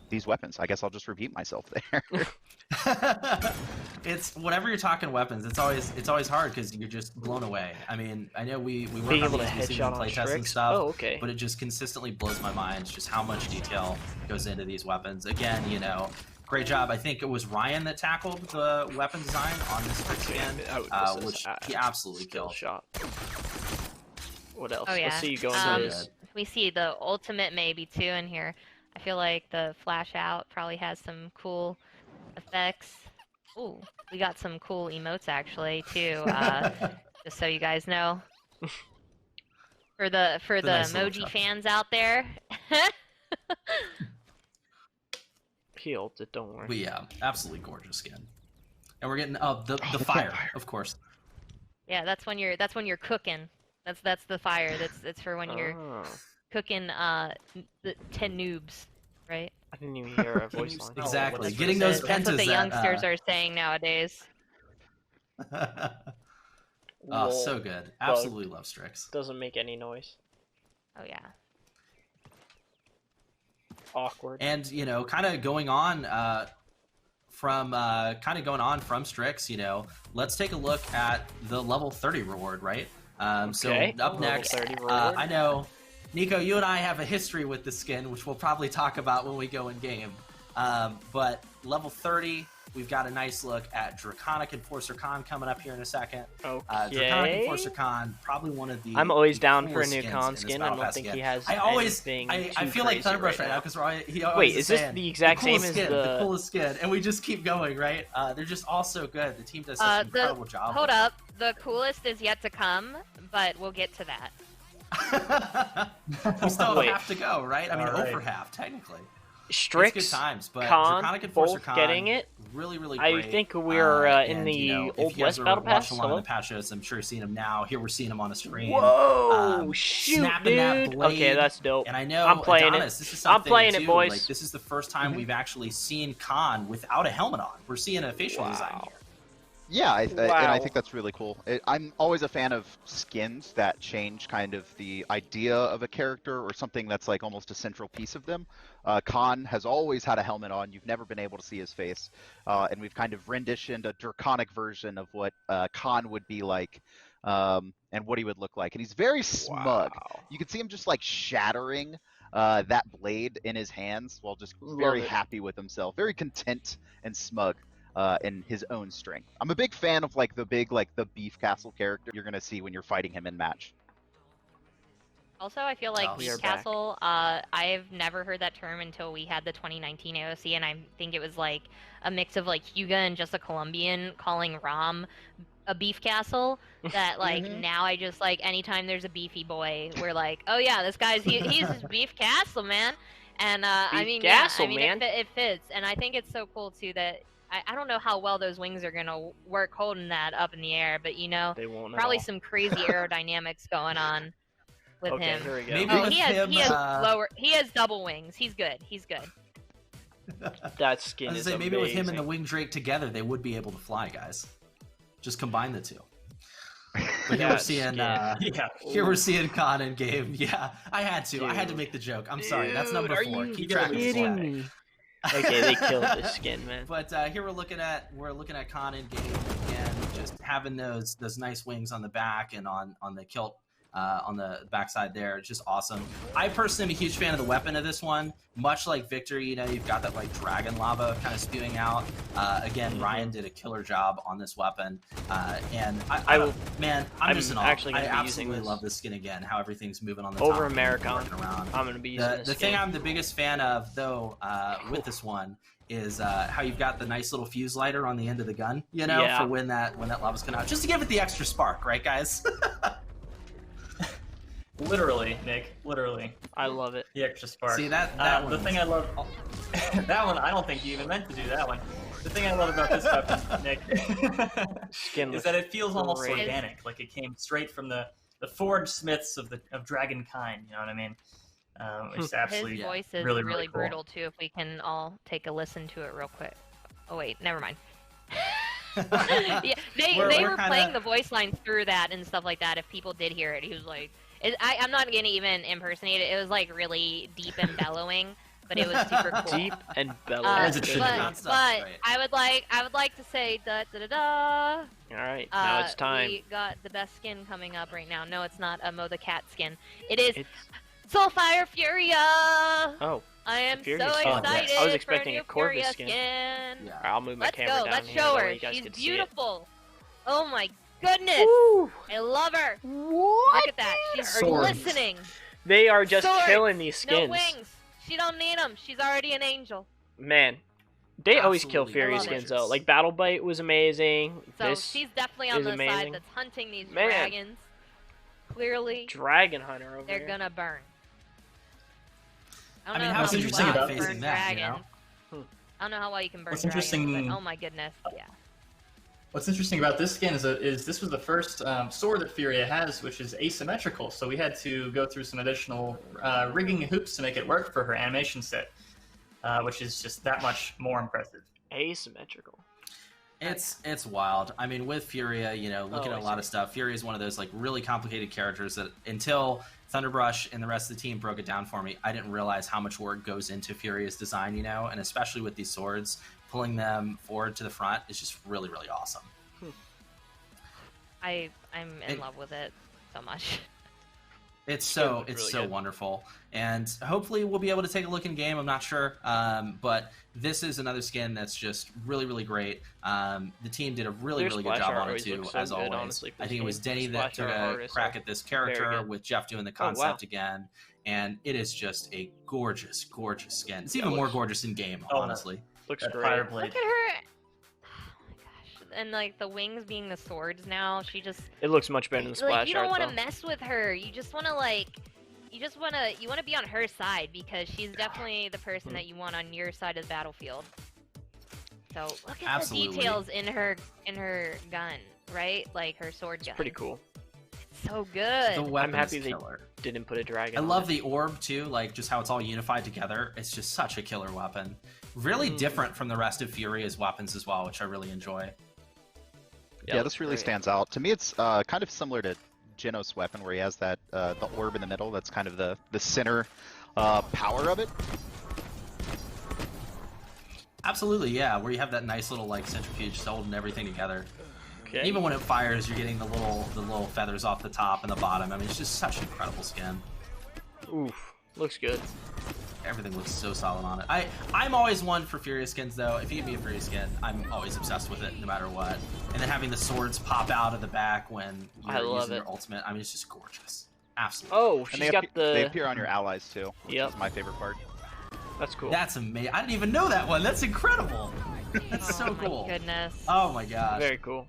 these weapons. I guess I'll just repeat myself there. It's whenever you're talking weapons, it's always hard because you're just blown away. I mean, I know we work Being on able to these headshot on playtests and Strix? stuff, Oh, okay. but it just consistently blows my mind just how much detail goes into these weapons. Again, you know, great job. I think it was Ryan that tackled the weapon design on this skin, which he absolutely Skill killed. shot. What else? Oh, yeah. Let's see you go So into good. this. We see the ultimate maybe too in here. I feel like the flash out probably has some cool effects. Ooh, we got some cool emotes actually too. Just so you guys know. For the nice emoji fans out there. He ulted, don't worry. But yeah, absolutely gorgeous skin. And we're getting the fire, of course. Yeah, that's when you're cooking. That's the fire. That's for when you're cooking the 10 noobs, right? I didn't even hear a voice line. Exactly. Getting those pentas. That's what the youngsters are saying nowadays. Oh, so good. Absolutely love Strix. Doesn't make any noise. Oh yeah. Awkward. And kind of going on from Strix, let's take a look at the level 30 reward, right? So up next, I know, Nico, you and I have a history with the skin, which we'll probably talk about when we go in game. But level 30, we've got a nice look at Draconic Enforcer Khan coming up here in a second. Okay. Draconic Enforcer Khan, probably one of the. I'm always down for a new Khan skin. I don't think he has. I feel like Thunderbrush right now because he always Wait, is this the exact same as the coolest skin? And we just keep going, right? They're just all so good. The team does such an incredible job. Hold up, the coolest is yet to come, but we'll get to that. We still have to go, right? I mean, over half technically. Strix, good times, but Khan, both Khan, getting it. Really great. I think we're in the Old West Battle Pass. Along in the patch shows, I'm sure you're seeing him now. Here we're seeing him on the screen. Whoa, shoot, snapping dude. That blade. Okay, that's dope. And I know, I'm playing Adonis, it. This is something I'm playing too. it, boys. Like, this is the first time we've actually seen Khan without a helmet on. We're seeing a facial design here. Yeah, and I think that's really cool. I'm always a fan of skins that change kind of the idea of a character or something that's like almost a central piece of them. Khan has always had a helmet on. You've never been able to see his face. And we've kind of renditioned a draconic version of what Khan would be like and what he would look like. And he's very smug. Wow. You can see him just like shattering that blade in his hands while just very happy with himself. Very content and smug. In his own strength. I'm a big fan of the beef castle character you're gonna see when you're fighting him in match. Also, I feel like beef castle. I've never heard that term until we had the 2019 AOC, and I think it was like a mix of like Hugo and just a Colombian calling Rom a beef castle. That like now I just like anytime there's a beefy boy, we're like, oh yeah, this guy's he's beef castle, man. And it fits, and I think it's so cool too that. I don't know how well those wings are going to work holding that up in the air, but they won't probably some crazy aerodynamics going on with him. Here we go. Maybe he has double wings. He's good. That skin is amazing. Maybe with him and the wing drake together, they would be able to fly, guys. Just combine the two. But here we're seeing Khan in game. Yeah, I had to. Dude. I had to make the joke. I'm sorry. That's number 4. Keep track of this. Okay, they killed this skin, man. But here we're looking at Khan in game and just having those nice wings on the back and on the kilt on the backside there. It's just awesome. I personally am a huge fan of the weapon of this one. Much like Victor, you've got that like dragon lava kind of spewing out. Again, Ryan did a killer job on this weapon. And I absolutely love this skin again. How everything's moving on the over top. American. I'm gonna be using the thing I'm the biggest fan of though with this one is how you've got the nice little fuse lighter on the end of the gun. For when that lava's coming out, just to give it the extra spark, right, guys? Literally, Nick. Literally. I love it. The extra spark. See that the thing I love. That one, I don't think you even meant to do that one. The thing I love about this weapon, Nick, is that it feels almost organic, like it came straight from the forged smiths of dragon kind. You know what I mean? Which is absolutely his voice is really cool. Brutal too. If we can all take a listen to it real quick. Oh wait, never mind. Yeah, they were playing the voice lines through that and stuff like that. If people did hear it, he was like. I'm not gonna even impersonate it. It was like really deep and bellowing, but it was super cool. Deep and bellowing. But I would like to say da da da da. All right, now it's time. We got the best skin coming up right now. No, it's not a Mo the Cat skin. It's Soulfire Furia. Oh. I am so excited I was expecting for a new a Corvus Furia skin. Yeah. I'll move my camera down Let's here show so her. you guys She's can beautiful. Oh my goodness. Woo. I love her. What? Look at that. She's listening. They are just Swords. killing these skins. No wings. She don't need them. She's already an angel. Man, They always kill Absolutely Furia love it. skins though. Like Battle Bite was amazing. So This she's definitely on is the amazing. side that's hunting these Man. dragons. Clearly, Dragon Hunter over they're here. gonna burn. I I don't mean, know how how interesting well you about can facing burn that, you dragons. know? I don't know how well you can burn What's dragons, interesting- but oh my goodness, yeah. What's interesting about this skin is this was the first sword that Furia has, which is asymmetrical. So we had to go through some additional rigging and hoops to make it work for her animation set, which is just that much more impressive. Asymmetrical. It's wild. I mean, with Furia, you know, looking Oh, at a I lot of stuff, Furia is one of those like really complicated characters that until Thunderbrush and the rest of the team broke it down for me, I didn't realize how much work goes into Furia's design, you know, and especially with these swords, pulling them forward to the front is just really, really awesome. I'm in love with it so much. It's really so good. wonderful, and hopefully we'll be able to take a look in game. I'm not sure, but this is another skin that's just really, really great. The team did a really, Their really good splash job art on it always too, looks so as good, always. honestly, for I this think it was game. Denny that Splash took art a artists crack are at this very character good. with Jeff doing the Oh, wow. concept again, and it is just a gorgeous, gorgeous skin. It's even Yeah, more looks- gorgeous in game, Oh, honestly. Looks That great. fire blade. Look at her. Oh my gosh. And like the wings being the swords now, she just It looks much better than the splash like you don't art want to though. mess with her. You just want to you want to be on her side because she's definitely the person that you want on your side of the battlefield. So look at Absolutely. the details in her gun, right? Like her sword gun. Pretty cool. So good. The weapon happy is they- killer. Didn't put a dragon. I on love it. the orb too, like just how it's all unified together. It's just such a killer weapon. Really Mm. different from the rest of Furia's weapons as well, which I really enjoy. Yeah, this really great. stands out. To me, it's kind of similar to Genos' weapon, where he has that the orb in the middle. That's kind of the center power of it. Absolutely, yeah, where you have that nice little like centrifuge just holding everything together. Okay. And even when it fires, you're getting the little feathers off the top and the bottom. I mean, it's just such an incredible skin. Oof. Looks good. Everything looks so solid on it. I'm always one for Furia skins though. If you give me a Furia skin, I'm always obsessed with it no matter what. And then having the swords pop out of the back when I you're love using it. your ultimate, I mean, it's just gorgeous. Absolutely. Oh, And she's got they the. appear on your allies too, which Yep. is my favorite part. That's cool. That's amazing. I didn't even know that one. That's incredible. That's oh so my cool. goodness. Oh my gosh. Very cool.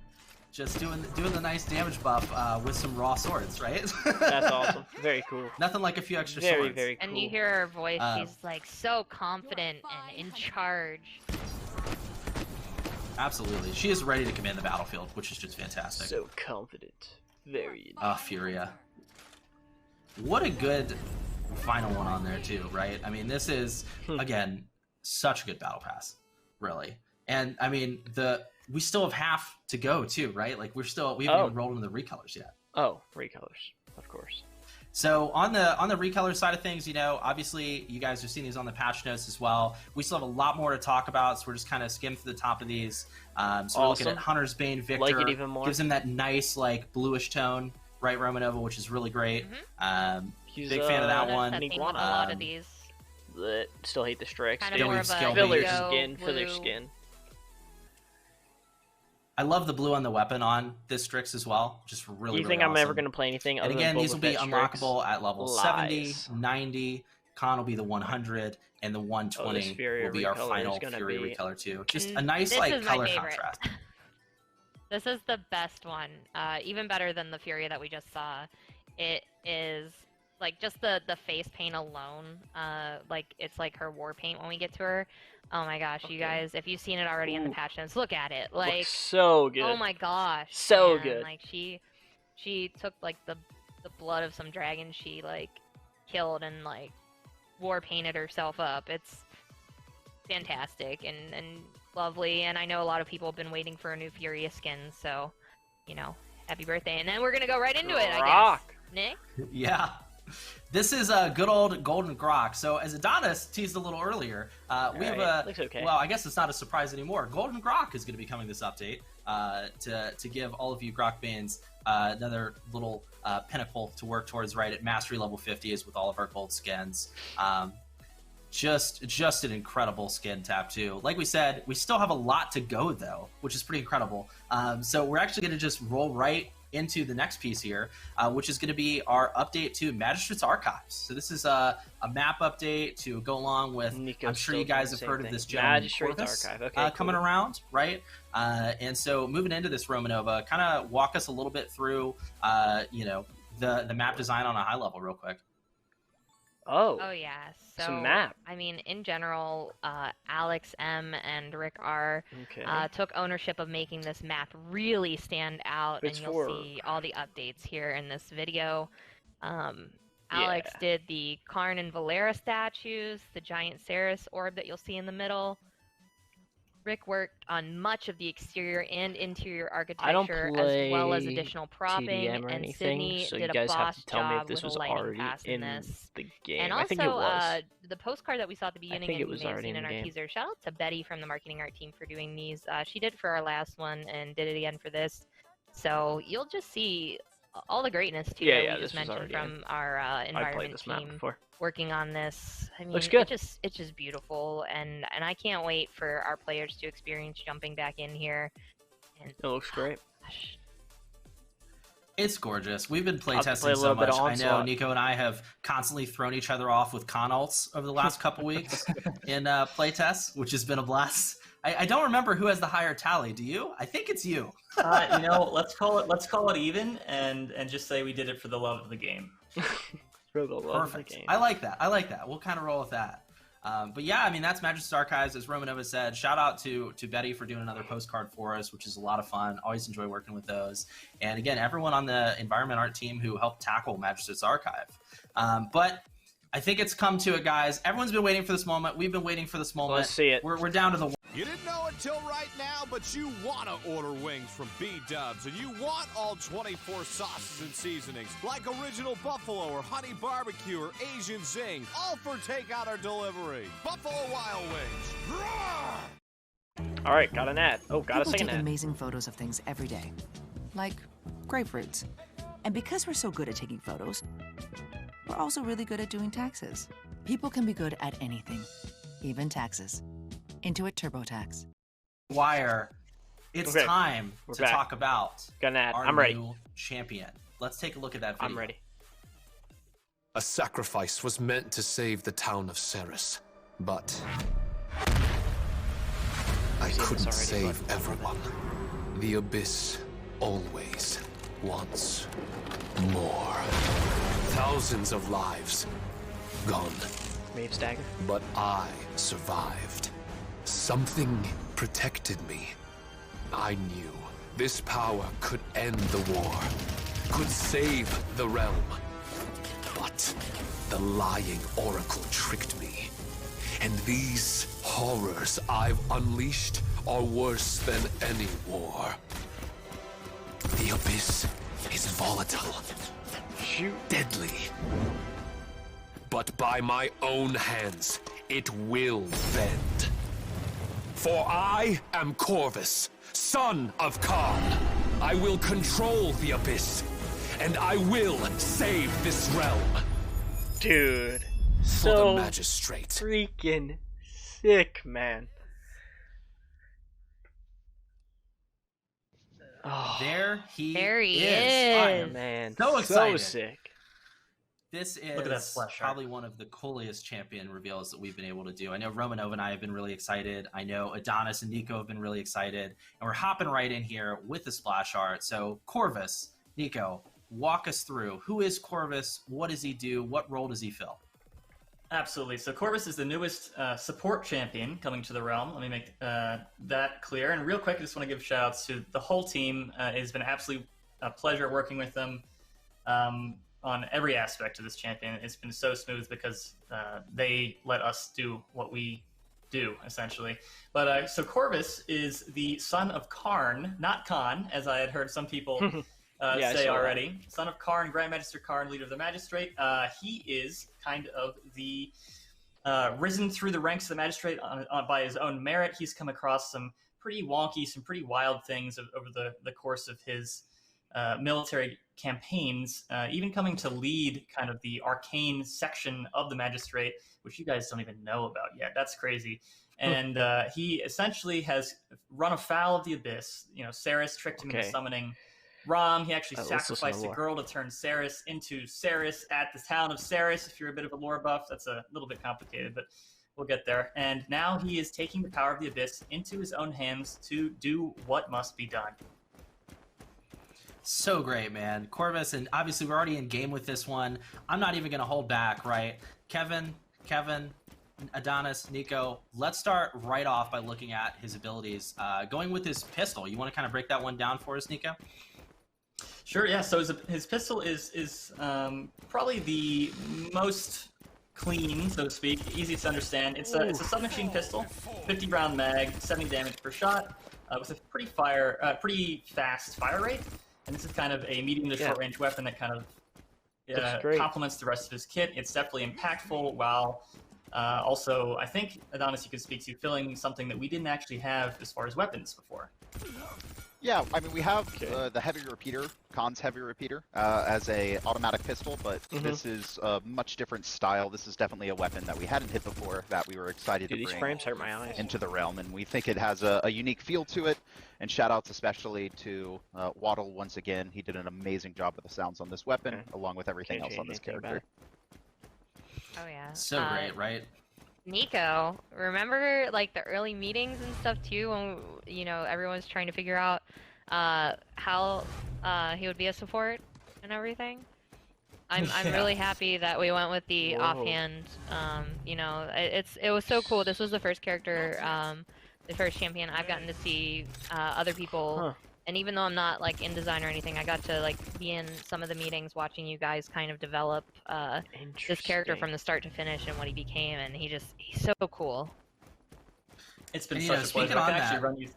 Just doing the nice damage buff with some raw swords, right? That's awesome. Very cool. Nothing like a few extra Very, swords. very cool. And you hear her voice, Uh, she's like so confident and in charge. Absolutely. She is ready to command the battlefield, which is just fantastic. So confident. Very. Furia. What a good final one on there too, right? I mean, this is again such a good battle pass, really. And I mean, we still have half to go too, right? Like we haven't even rolled into the recolors yet. Oh, recolors, of course. So on the recolor side of things, you know, obviously you guys are seeing these on the patch notes as well. We still have a lot more to talk about, so we're just kind of skimming through the top of these. So we're looking at Hunter's Bane Victor. Like it even more. Gives him that nice like bluish tone, right, Romanova, which is really great. He's, Big fan of that That's one. the theme with a Iguana. lot of these. Blech, still hate the Strix. Kind of Yeah, more we've of a scaled Filler Indigo, skin. Filler blue. skin. I love the blue on the weapon on this Strix as well. Just really, You think really I'm ever awesome. going to play anything And other again, than these will be Boba Fett unlockable Strix? at level Lies. 70, 90. Con will be the 100, and the 120 Furia will be our recolor final is gonna Fury be- recolor too. Just And a nice this like is my color favorite. contrast. This is the best one. Even better than the Furia that we just saw. It is like just the face paint alone. Like it's like her war paint when we get to her. Oh my gosh, you guys! If you've seen it already in the patch notes, look at it. Like Looks so good. oh my gosh, So man. good. Like she took like the blood of some dragon she like killed and like war painted herself up. It's fantastic and lovely, and I know a lot of people have been waiting for a new Furia skin, so you know, happy birthday. And then we're gonna go right into it, I Croc. guess. Nick? Yeah. This is a good old golden Croc. So as Adonis teased a little earlier, we have a Looks okay. well, I guess it's not a surprise anymore. Golden Croc is going to be coming this update to give all of you Croc Banes another little pinnacle to work towards right at mastery level 50 is with all of our gold skins. Just an incredible skin tap too. Like we said, we still have a lot to go though, which is pretty incredible. So we're actually going to just roll right into the next piece here, which is going to be our update to Magistrate's Archives. So this is a map update to go along with, I'm sure you guys have heard of this gentleman, Magistrate's Corvus, Archive. coming around, right? And so moving into this Romanova, kind of walk us a little bit through, the map design on a high level real quick. Oh yeah. So it's a map. I mean, in general, Alex M and Rick R took ownership of making this map really stand out, and you'll see all the updates here in this video. Alex did the Karn and Valera statues, the giant Ceres orb that you'll see in the middle. Rick worked on much of the exterior and interior architecture, as well as additional propping, and Sydney did a boss job with a lighting pass in this. The game. And also, I think it was. The postcard that we saw at the beginning, and you may have seen in our teaser. Shout out to Betty from the marketing art team for doing these. She did it for our last one and did it again for this. So you'll just see all the greatness too that we just mentioned from our environment team working on this. I mean, looks good. It's just beautiful, and I can't wait for our players to experience jumping back in here. And, it looks great. Gosh. It's gorgeous. We've been playtesting so much. I know Nico and I have constantly thrown each other off with con alts over the last couple weeks in playtests, which has been a blast. I don't remember who has the higher tally. Do you? I think it's you. Let's call it even, and just say we did it for the love of the game. For the love Perfect. Of the game. I like that. We'll kind of roll with that. But yeah, I mean, that's Magistrate's Archives, as Romanova said. Shout out to Betty for doing another postcard for us, which is a lot of fun. Always enjoy working with those. And again, everyone on the environment art team who helped tackle Magistrate's Archive. But I think it's come to it, guys. Everyone's been waiting for this moment. We've been waiting for this moment. Let's see it. We're down to the... You didn't know it till right now, but you want to order wings from B-Dubs, and you want all 24 sauces and seasonings, like original buffalo or honey barbecue or Asian zing, all for takeout or delivery. Buffalo Wild Wings. Roar! All right, got an ad. Oh, got People a second take ad. amazing photos of things every day, like grapefruits. And because we're so good at taking photos, we're also really good at doing taxes. People can be good at anything, even taxes. Intuit TurboTax. Wire. It's time to talk about got an ad. our I'm ready. new champion. Let's take a look at that video. I'm ready. A sacrifice was meant to save the town of Ceres, but I couldn't save everyone. The Abyss always wants more. Thousands of lives gone. Waves dagger. But I survived. Something protected me. I knew this power could end the war, could save the realm. But the lying oracle tricked me. And these horrors I've unleashed are worse than any war. The Abyss is volatile, deadly. But by my own hands, it will bend. For I am Corvus, son of Karn. I will control the Abyss, and I will save this realm. Dude, For the Magistrate. Freaking sick, man. Oh, There he is. I am man, so excited. So sick. This Look at that is splash art. probably one of the coolest champion reveals that we've been able to do. I know Romanova and I have been really excited. I know Adonis and Nico have been really excited. And we're hopping right in here with the splash art. So Corvus, Nico, walk us through. Who is Corvus? What does he do? What role does he fill? Absolutely. So Corvus is the newest support champion coming to the realm. Let me make that clear. And real quick, I just want to give shout-outs to the whole team. It's been absolutely a pleasure working with them on every aspect of this champion. It's been so smooth because they let us do what we do, essentially. But so Corvus is the son of Karn, not Khan, as I had heard some people say already. Son of Karn, Grand Magister Karn, leader of the Magistrate. He is kind of the risen through the ranks of the Magistrate by his own merit. He's come across some pretty wonky, some pretty wild things over the course of his military campaigns, even coming to lead kind of the arcane section of the Magistrate, which you guys don't even know about yet. That's crazy. And he essentially has run afoul of the Abyss. You know, Ceres tricked him into summoning Rom. He actually sacrificed a girl to turn Ceres into Ceres at the town of Ceres. If you're a bit of a lore buff, that's a little bit complicated, but we'll get there. And now he is taking the power of the Abyss into his own hands to do what must be done. So great, man. Corvus, and obviously we're already in game with this one. I'm not even going to hold back, right? Kevin, Adonis, Nico, let's start right off by looking at his abilities. Going with his pistol, you want to kind of break that one down for us, Nico? Sure, yeah. So his pistol is probably the most clean, so to speak, easiest to understand. It's a submachine pistol, 50 round mag, 70 damage per shot, with a pretty fast fire rate. And this is kind of a medium to short range weapon that kind of complements the rest of his kit. It's definitely impactful, while also, I think, Adonis, you could speak to filling something that we didn't actually have as far as weapons before. Yeah, I mean, we have the heavy repeater, Khan's heavy repeater, as a automatic pistol, but this is a much different style. This is definitely a weapon that we hadn't hit before that we were excited to bring these frames hurt my eyes. into the realm, and we think it has a unique feel to it. And shout-outs especially to Waddle once again. He did an amazing job with the sounds on this weapon, along with everything else on this character. Oh yeah. So great, right? Nico, remember like the early meetings and stuff too, when everyone's trying to figure out how he would be a support and everything. I'm really happy that we went with the offhand. It was so cool. This was the first character, the first champion I've gotten to see other people. And even though I'm not like in design or anything, I got to like be in some of the meetings watching you guys kind of develop this character from the start to finish and what he became, and he's so cool. It's been such a pleasure. I can actually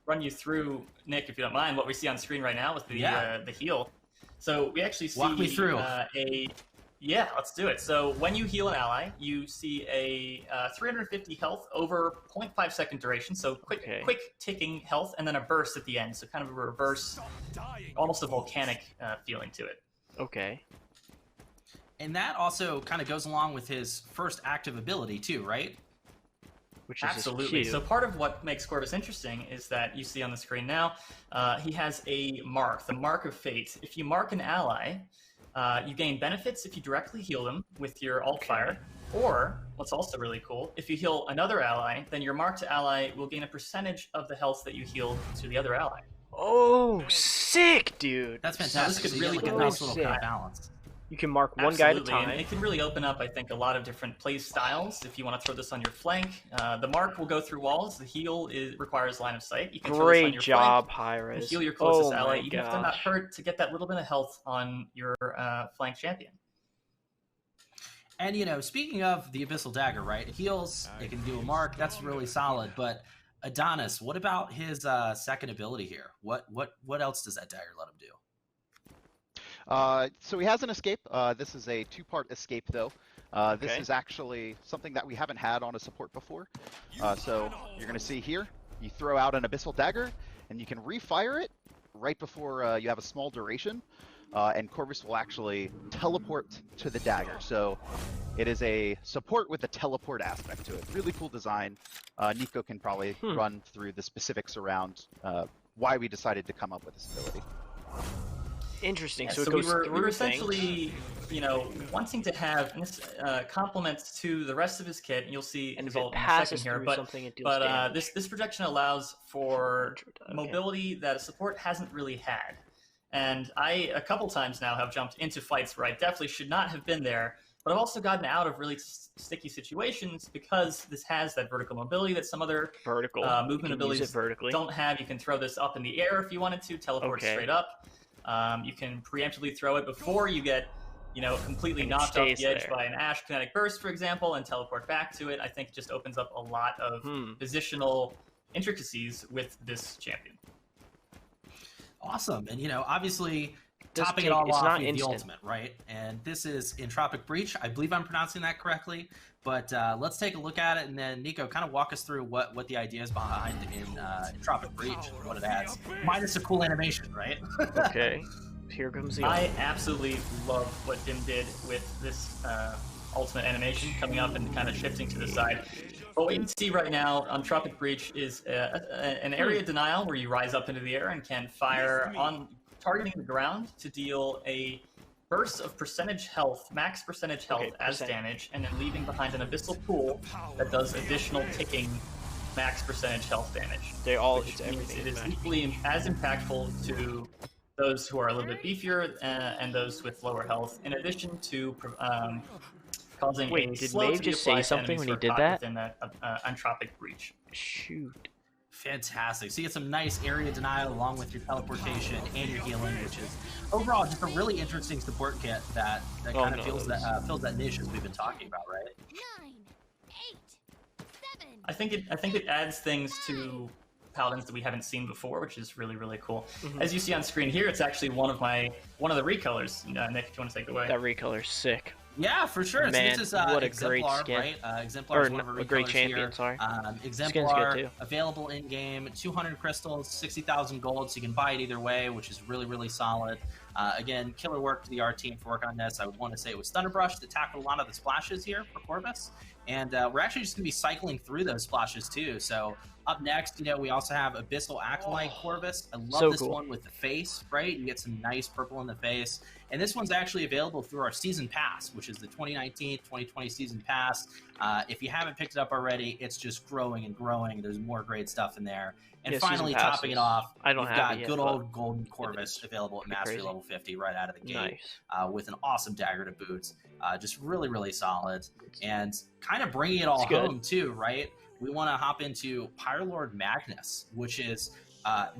run you through, Nick, if you don't mind, what we see on screen right now with the heal. So we actually see walk me through. Yeah, let's do it. So when you heal an ally, you see a 350 health over 0.5 second duration, so quick ticking health, and then a burst at the end, so kind of a reverse, almost a volcanic feeling to it. Okay. And that also kind of goes along with his first active ability too, right? Which is absolutely. So part of what makes Corvus interesting is that you see on the screen now, he has a mark, the Mark of Fate. If you mark an ally, you gain benefits if you directly heal them with your alt fire, or, what's also really cool, if you heal another ally, then your marked ally will gain a percentage of the health that you healed to the other ally. Oh, sick, dude! That's fantastic. So this could really get a nice little kind of balance. You can mark one guy at a time. And it can really open up, I think, a lot of different play styles if you want to throw this on your flank. The mark will go through walls. The heal requires line of sight. You can throw this on your job, flank, Hi-Rez. heal your closest ally, even if they're not hurt, to get that little bit of health on your flank champion. And, speaking of the Abyssal Dagger, right? It heals, it can do a mark, that's really solid. But Adonis, what about his second ability here? What else does that dagger let him do? So he has an escape. This is a two-part escape, though. This is actually something that we haven't had on a support before. So you're going to see here, you throw out an Abyssal Dagger, and you can refire it right before you have a small duration, and Corvus will actually teleport to the dagger. So it is a support with a teleport aspect to it. Really cool design. Nico can probably run through the specifics around why we decided to come up with this ability. Interesting. Yeah, so it goes we were through essentially, wanting to have this complements to the rest of his kit. And you'll see and in a second here, but this projection allows for mobility that a support hasn't really had. And I, a couple times now, have jumped into fights where I definitely should not have been there, but I've also gotten out of really sticky situations because this has that vertical mobility that some other movement abilities don't have. You can throw this up in the air if you wanted to, teleport straight up. You can preemptively throw it before you get, completely knocked off the edge by an Ash Kinetic Burst, for example, and teleport back to it. I think it just opens up a lot of positional intricacies with this champion. Awesome. And, obviously, topping it all off with the ultimate, right? And this is Entropic Breach. I believe I'm pronouncing that correctly. But let's take a look at it, and then, Nico, kind of walk us through what the idea is behind Entropic Breach and what it adds. Minus a cool animation, right? Okay. Here comes the I absolutely love what Dim did with this ultimate animation coming up and kind of shifting to the side. But what you can see right now on Entropic Breach is an area denial where you rise up into the air and can fire on targeting the ground to deal a burst of percentage health, max percentage health as damage, and then leaving behind an abyssal pool that does additional ticking max percentage health damage. They all, it's everything. It is equally as impactful to those who are a little bit beefier and those with lower health, in addition to causing Wait, did Maeve just say something when he did that? Within that Entropic Breach. Shoot. Fantastic. So you get some nice area denial along with your teleportation and your healing, which is overall just a really interesting support kit that kind of fills that niche as we've been talking about, right? 9, 8, 7. I think it adds things to Paladins that we haven't seen before, which is really, really cool. As you see on screen here, it's actually one of the recolors. Nick, if you want to take it away. That recolor's sick. Yeah, for sure. Man, so this is what a Exemplar, great skin. right? Exemplar is one of our a great champion, here. sorry. Exemplar, good too. available in-game, 200 crystals, 60,000 gold, so you can buy it either way, which is really, really solid. Again, killer work to the art team for work on this. I would want to say it was Thunderbrush that tackled a lot of the splashes here for Corvus. And we're actually just going to be cycling through those splashes too. So up next, we also have Abyssal Aquiline Corvus. I love this one with the face, right? You get some nice purple in the face. And this one's actually available through our Season Pass, which is the 2019-2020 Season Pass. If you haven't picked it up already, it's just growing and growing. There's more great stuff in there. And finally, topping it off, we've got good old Golden Corvus available at Mastery Level 50 right out of the gate with an awesome dagger to boot. Just really, really solid. And kind of bringing it all home, too, right? We want to hop into Pyrelord Magnus, which is...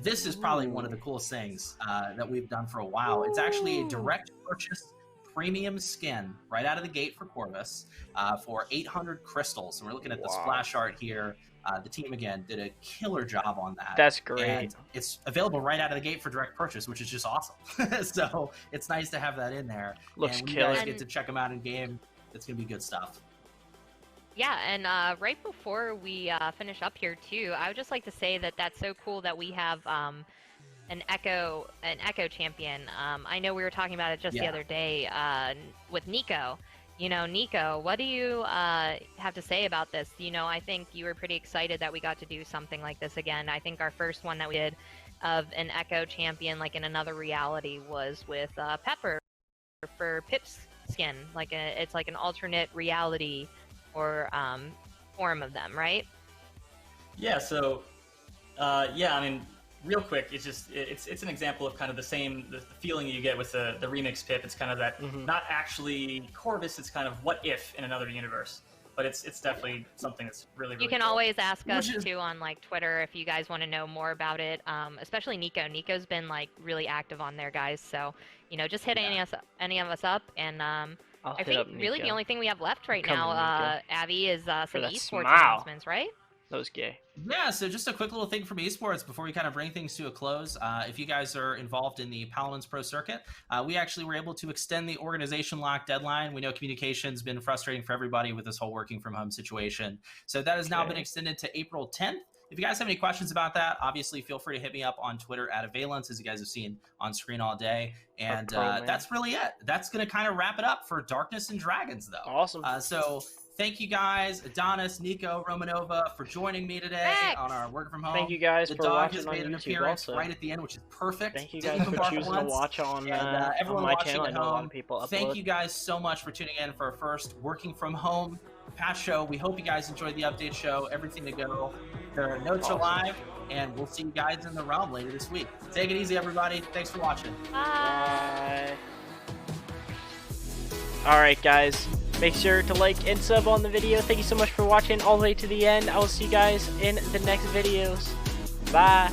this is probably one of the coolest things that we've done for a while. It's actually a direct purchase premium skin right out of the gate for Corvus for 800 crystals. And we're looking at the splash art here. The team, again, did a killer job on that. That's great. And it's available right out of the gate for direct purchase, which is just awesome. So it's nice to have that in there. Looks and when killer. you guys get to check them out in game, it's going to be good stuff. Yeah, and right before we finish up here too, I would just like to say that that's so cool that we have an Echo champion. I know we were talking about it just the other day with Nico. Nico, what do you have to say about this? I think you were pretty excited that we got to do something like this again. I think our first one that we did of an Echo champion, like in another reality, was with Pepper for Pip's skin. It's like an alternate reality or form of them, right? Yeah, so I mean, real quick, it's an example of kind of the feeling you get with the remix Pip. It's kind of that not actually Corvus, it's kind of what if in another universe. But it's definitely something that's really, really You can cool. always ask us too on Twitter if you guys want to know more about it. Especially Nico. Nico's been really active on there, guys. So just hit any of us up, and I think really the only thing we have left right now, Abby, is some esports announcements, right? That was gay. Yeah, so just a quick little thing from esports before we kind of bring things to a close. If you guys are involved in the Paladins Pro Circuit, we actually were able to extend the organization lock deadline. We know communication's been frustrating for everybody with this whole working from home situation. So that has now been extended to April 10th. If you guys have any questions about that, obviously feel free to hit me up on Twitter at Valence, as you guys have seen on screen all day. And that's really it. That's going to kind of wrap it up for Darkness and Dragons, though. Awesome. So thank you guys, Adonis, Nico, Romanova, for joining me today on our work from home. Thank you guys the for dog watching has on made an YouTube appearance also. right at the end, which is perfect. Thank you guys for choosing to watch on, everyone on my watching channel. at I know a lot home. of people upload. Thank you guys so much for tuning in for our first working from home patch show. We hope you guys enjoyed the update show, everything to go. The notes are live, and we'll see you guys in the realm later this week. Take it easy, everybody. Thanks for watching. Bye. Alright, guys. Make sure to like and sub on the video. Thank you so much for watching all the way to the end. I will see you guys in the next videos. Bye.